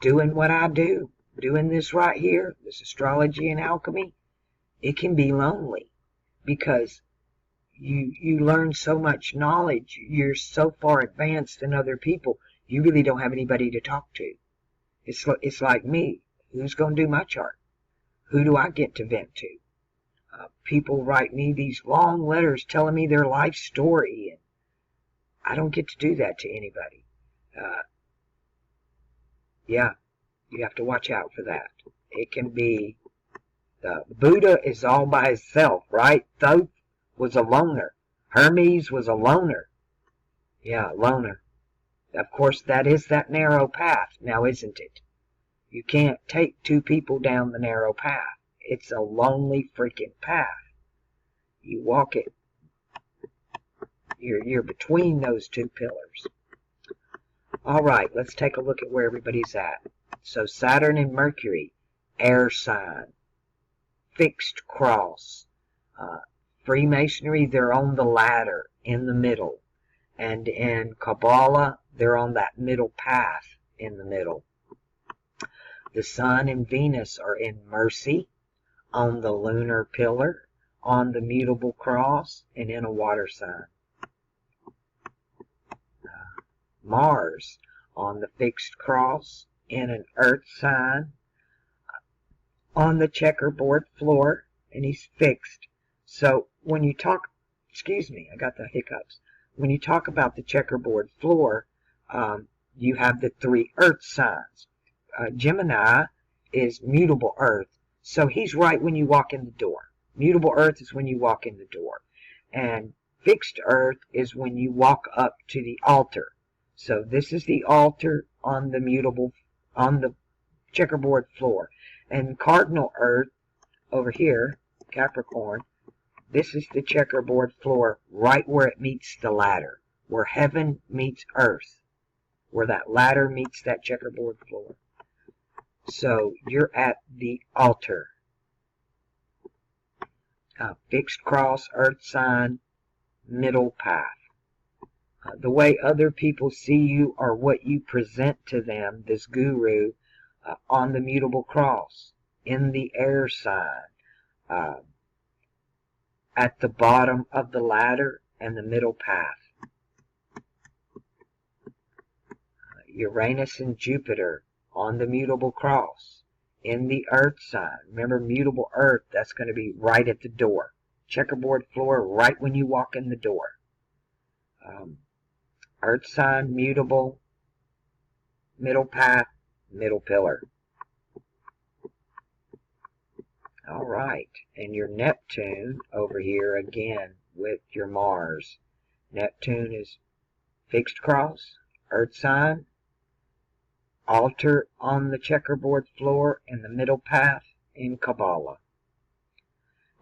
doing what I do, doing this right here, this astrology and alchemy, it can be lonely because you learn so much knowledge. You're so far advanced than other people, you really don't have anybody to talk to. It's like me. Who's going to do my chart? Who do I get to vent to? People write me these long letters telling me their life story, and I don't get to do that to anybody. Yeah, you have to watch out for that. It can be, the Buddha is all by himself, right? Thoth was a loner. Hermes was a loner. Yeah, loner. Of course, that is that narrow path, now isn't it? You can't take two people down the narrow path. It's a lonely freaking path. You walk it. You're between those two pillars. All right, let's take a look at where everybody's at. So Saturn and Mercury, air sign, fixed cross. Freemasonry, they're on the ladder in the middle. And in Kabbalah, they're on that middle path in the middle. The Sun and Venus are in Mercy, on the lunar pillar, on the mutable cross, and in a water sign. Mars on the fixed cross, in an earth sign, on the checkerboard floor, and he's fixed. So when you talk, excuse me, I got the hiccups. When you talk about the checkerboard floor, you have the three earth signs. Gemini is mutable earth, so he's right when you walk in the door. Mutable earth is when you walk in the door. And fixed earth is when you walk up to the altar. So this is the altar on the checkerboard floor. And cardinal earth over here, Capricorn, this is the checkerboard floor right where it meets the ladder, where heaven meets earth, where that ladder meets that checkerboard floor. So you're at the altar. Fixed cross, earth sign, middle path. The way other people see you or what you present to them, this guru, on the mutable cross, in the air sign, at the bottom of the ladder and the middle path. Uranus and Jupiter on the mutable cross, in the earth sign. Remember, mutable earth, that's going to be right at the door. Checkerboard floor, right when you walk in the door. Earth sign, mutable, middle path, middle pillar. All right, and your Neptune over here again with your Mars. Neptune is fixed cross, earth sign, altar on the checkerboard floor, and the middle path in Kabbalah.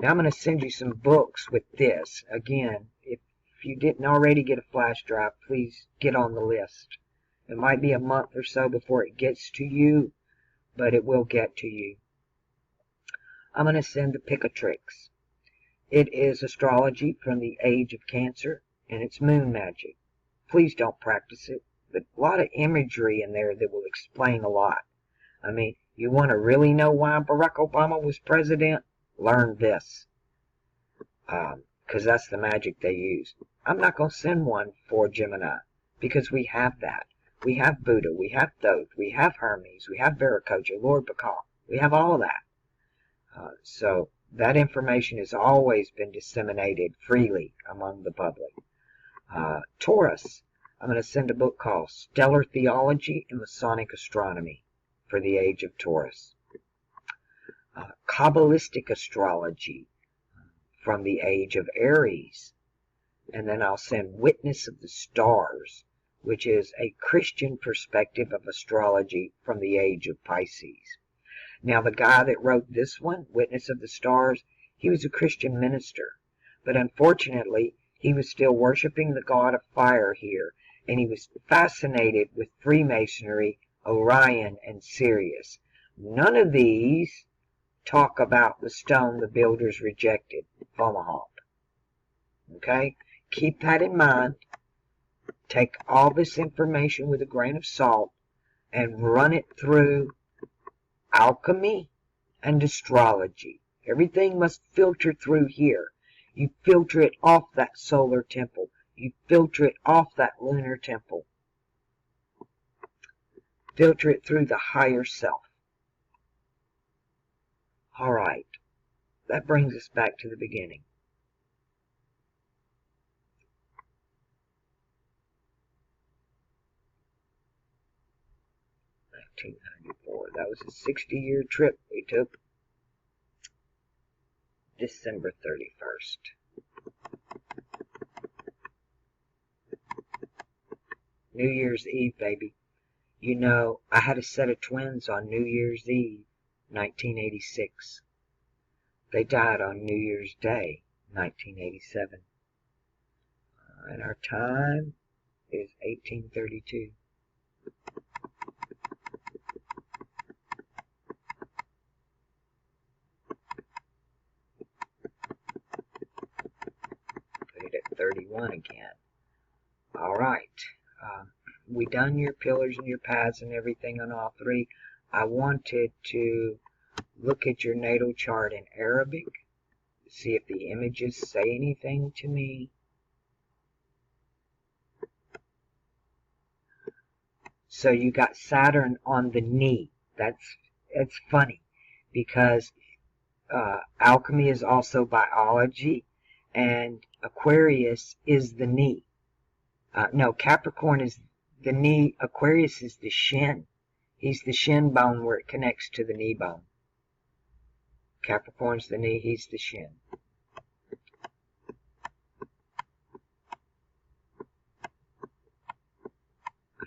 Now I'm going to send you some books with this. Again, if you didn't already get a flash drive, please get on the list. It might be a month or so before it gets to you, but it will get to you. I'm going to send the Picatrix. It is astrology from the age of Cancer, and it's moon magic. Please don't practice it, but a lot of imagery in there that will explain a lot. I mean, you want to really know why Barack Obama was president? Learn this, because that's the magic they use. I'm not going to send one for Gemini, because we have that. We have Buddha, we have Thoth, we have Hermes, we have Viracocha, Lord Bacall. We have all of that. So that information has always been disseminated freely among the public. Taurus, I'm going to send a book called Stellar Theology and Masonic Astronomy for the Age of Taurus. Kabbalistic Astrology from the Age of Aries. And then I'll send Witness of the Stars, which is a Christian perspective of astrology from the Age of Pisces. Now, the guy that wrote this one, Witness of the Stars, he was a Christian minister. But unfortunately, he was still worshiping the god of fire here, and he was fascinated with Freemasonry, Orion, and Sirius. None of these talk about the stone the builders rejected, Fomalhaut. Okay? Keep that in mind. Take all this information with a grain of salt and run it through alchemy and astrology. Everything must filter through here. You filter it off that solar temple. You filter it off that lunar temple. Filter it through the higher self. All right. That brings us back to the beginning. That was a 60-year trip we took. December 31st. New Year's Eve, baby. You know, I had a set of twins on New Year's Eve, 1986. They died on New Year's Day, 1987. And our time is 1832. Put it at 31 again. All right. We done your pillars and your paths and everything on all three. I wanted to look at your natal chart in Arabic, see if the images say anything to me. So you got Saturn on the knee. It's funny because alchemy is also biology, and Aquarius is the knee. No, Capricorn is the knee. Aquarius is the shin. He's the shin bone where it connects to the knee bone. Capricorn's the knee, he's the shin.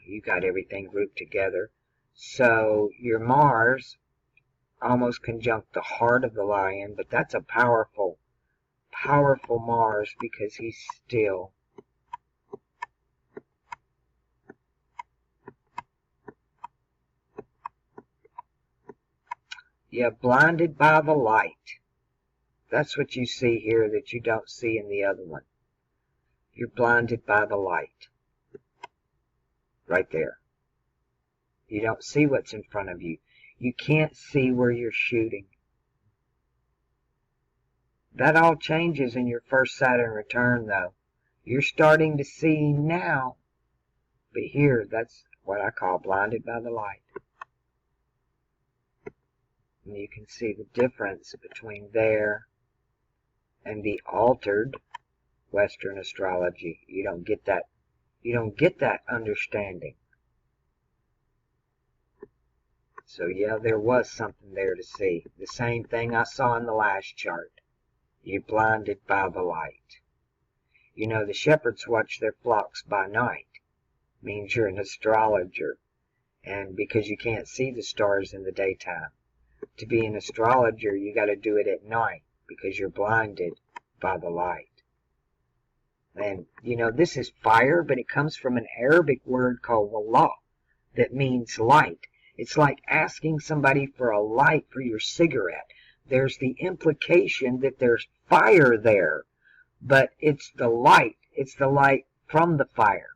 You got everything grouped together. So your Mars almost conjunct the heart of the lion, but that's a powerful, powerful Mars because he's still. Yeah, blinded by the light. That's what you see here that you don't see in the other one. You're blinded by the light. Right there. You don't see what's in front of you. You can't see where you're shooting. That all changes in your first Saturn return, though. You're starting to see now. But here, that's what I call blinded by the light. And you can see the difference between there and the altered Western astrology. You don't get that. You don't get that understanding. So yeah, there was something there to see. The same thing I saw in the last chart. You're blinded by the light. You know, the shepherds watch their flocks by night. Means you're an astrologer. And because you can't see the stars in the daytime. To be an astrologer, you got to do it at night because you're blinded by the light. And, you know, this is fire, but it comes from an Arabic word called wallah that means light. It's like asking somebody for a light for your cigarette. There's the implication that there's fire there, but it's the light. It's the light from the fire.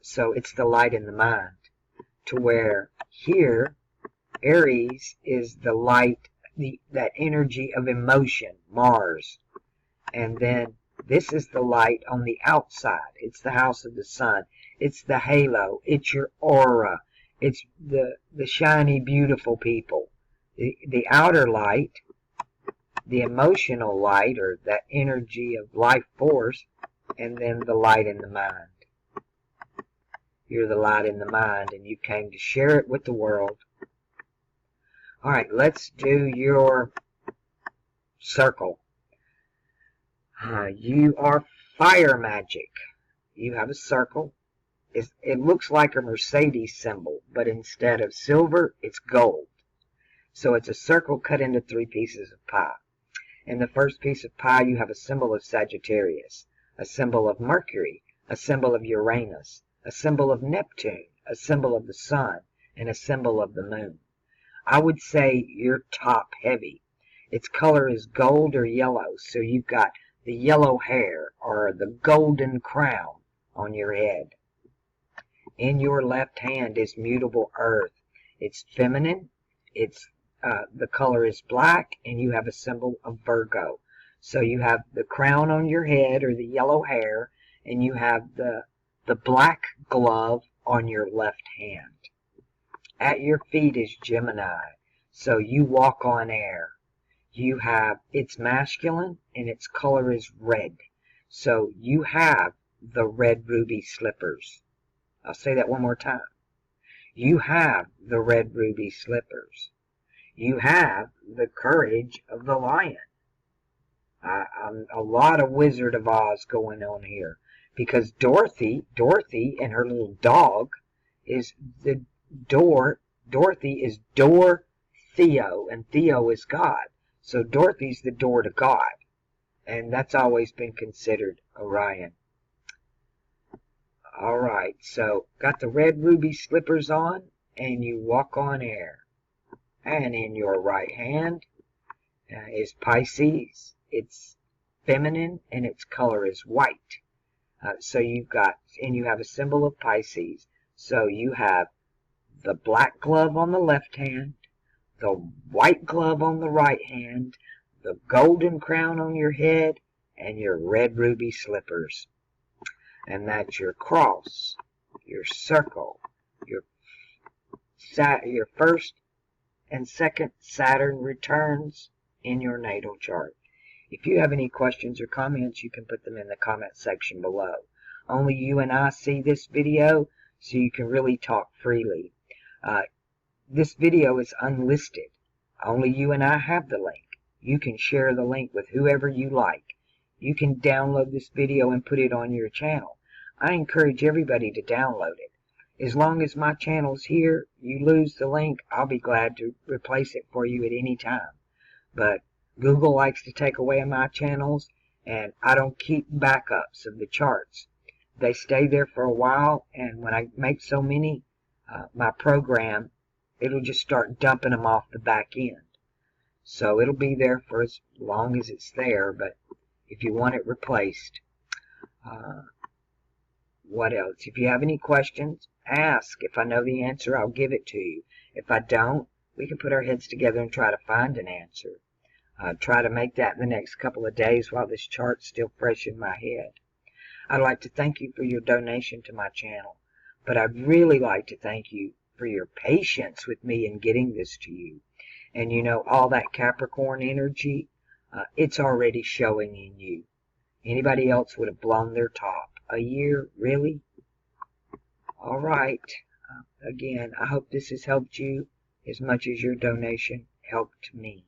So it's the light in the mind. To where here, Aries is the light, that energy of emotion, Mars. And then this is the light on the outside. It's the house of the sun. It's the halo. It's your aura. It's the shiny, beautiful people. The outer light, the emotional light, or that energy of life force, and then the light in the mind. You're the light in the mind, and you came to share it with the world. All right, let's do your circle. You are fire magic. You have a circle. It looks like a Mercedes symbol, but instead of silver, it's gold. So it's a circle cut into 3 pieces of pie. In the first piece of pie, you have a symbol of Sagittarius, a symbol of Mercury, a symbol of Uranus, a symbol of Neptune, a symbol of the sun, and a symbol of the moon. I would say you're top heavy. Its color is gold or yellow, so you've got the yellow hair or the golden crown on your head. In your left hand is mutable earth. It's feminine. The color is black, and you have a symbol of Virgo. So you have the crown on your head or the yellow hair, and you have the black glove on your left hand. At your feet is Gemini. So you walk on air. It's masculine, and its color is red. So you have the red ruby slippers. I'll say that one more time. You have the red ruby slippers. You have the courage of the lion. A lot of Wizard of Oz going on here. Because Dorothy and her little dog is the door. Dorothy is door Theo, and Theo is God. So Dorothy's the door to God. And that's always been considered Orion. Alright, so got the red ruby slippers on, and you walk on air. And in your right hand is Pisces. It's feminine, and its color is white. So you have a symbol of Pisces. So you have the black glove on the left hand, the white glove on the right hand, the golden crown on your head, and your red ruby slippers. And that's your cross, your circle, your first and second Saturn returns in your natal chart. If you have any questions or comments, you can put them in the comment section below. Only you and I see this video, so you can really talk freely. This video is unlisted. Only you and I have the link. You can share the link with whoever you like. You can download this video and put it on your channel. I encourage everybody to download it. As long as my channel's here, you lose the link, I'll be glad to replace it for you at any time. But Google likes to take away my channels, and I don't keep backups of the charts. They stay there for a while, and when I make so many, my program, it'll just start dumping them off the back end. So it'll be there for as long as it's there, but if you want it replaced. What else? If you have any questions, ask. If I know the answer, I'll give it to you. If I don't, we can put our heads together and try to find an answer. Try to make that in the next couple of days while this chart's still fresh in my head. I'd like to thank you for your donation to my channel, but I'd really like to thank you for your patience with me in getting this to you. And you know, all that Capricorn energy, it's already showing in you. Anybody else would have blown their top. A year? Really? Alright. Again, I hope this has helped you as much as your donation helped me.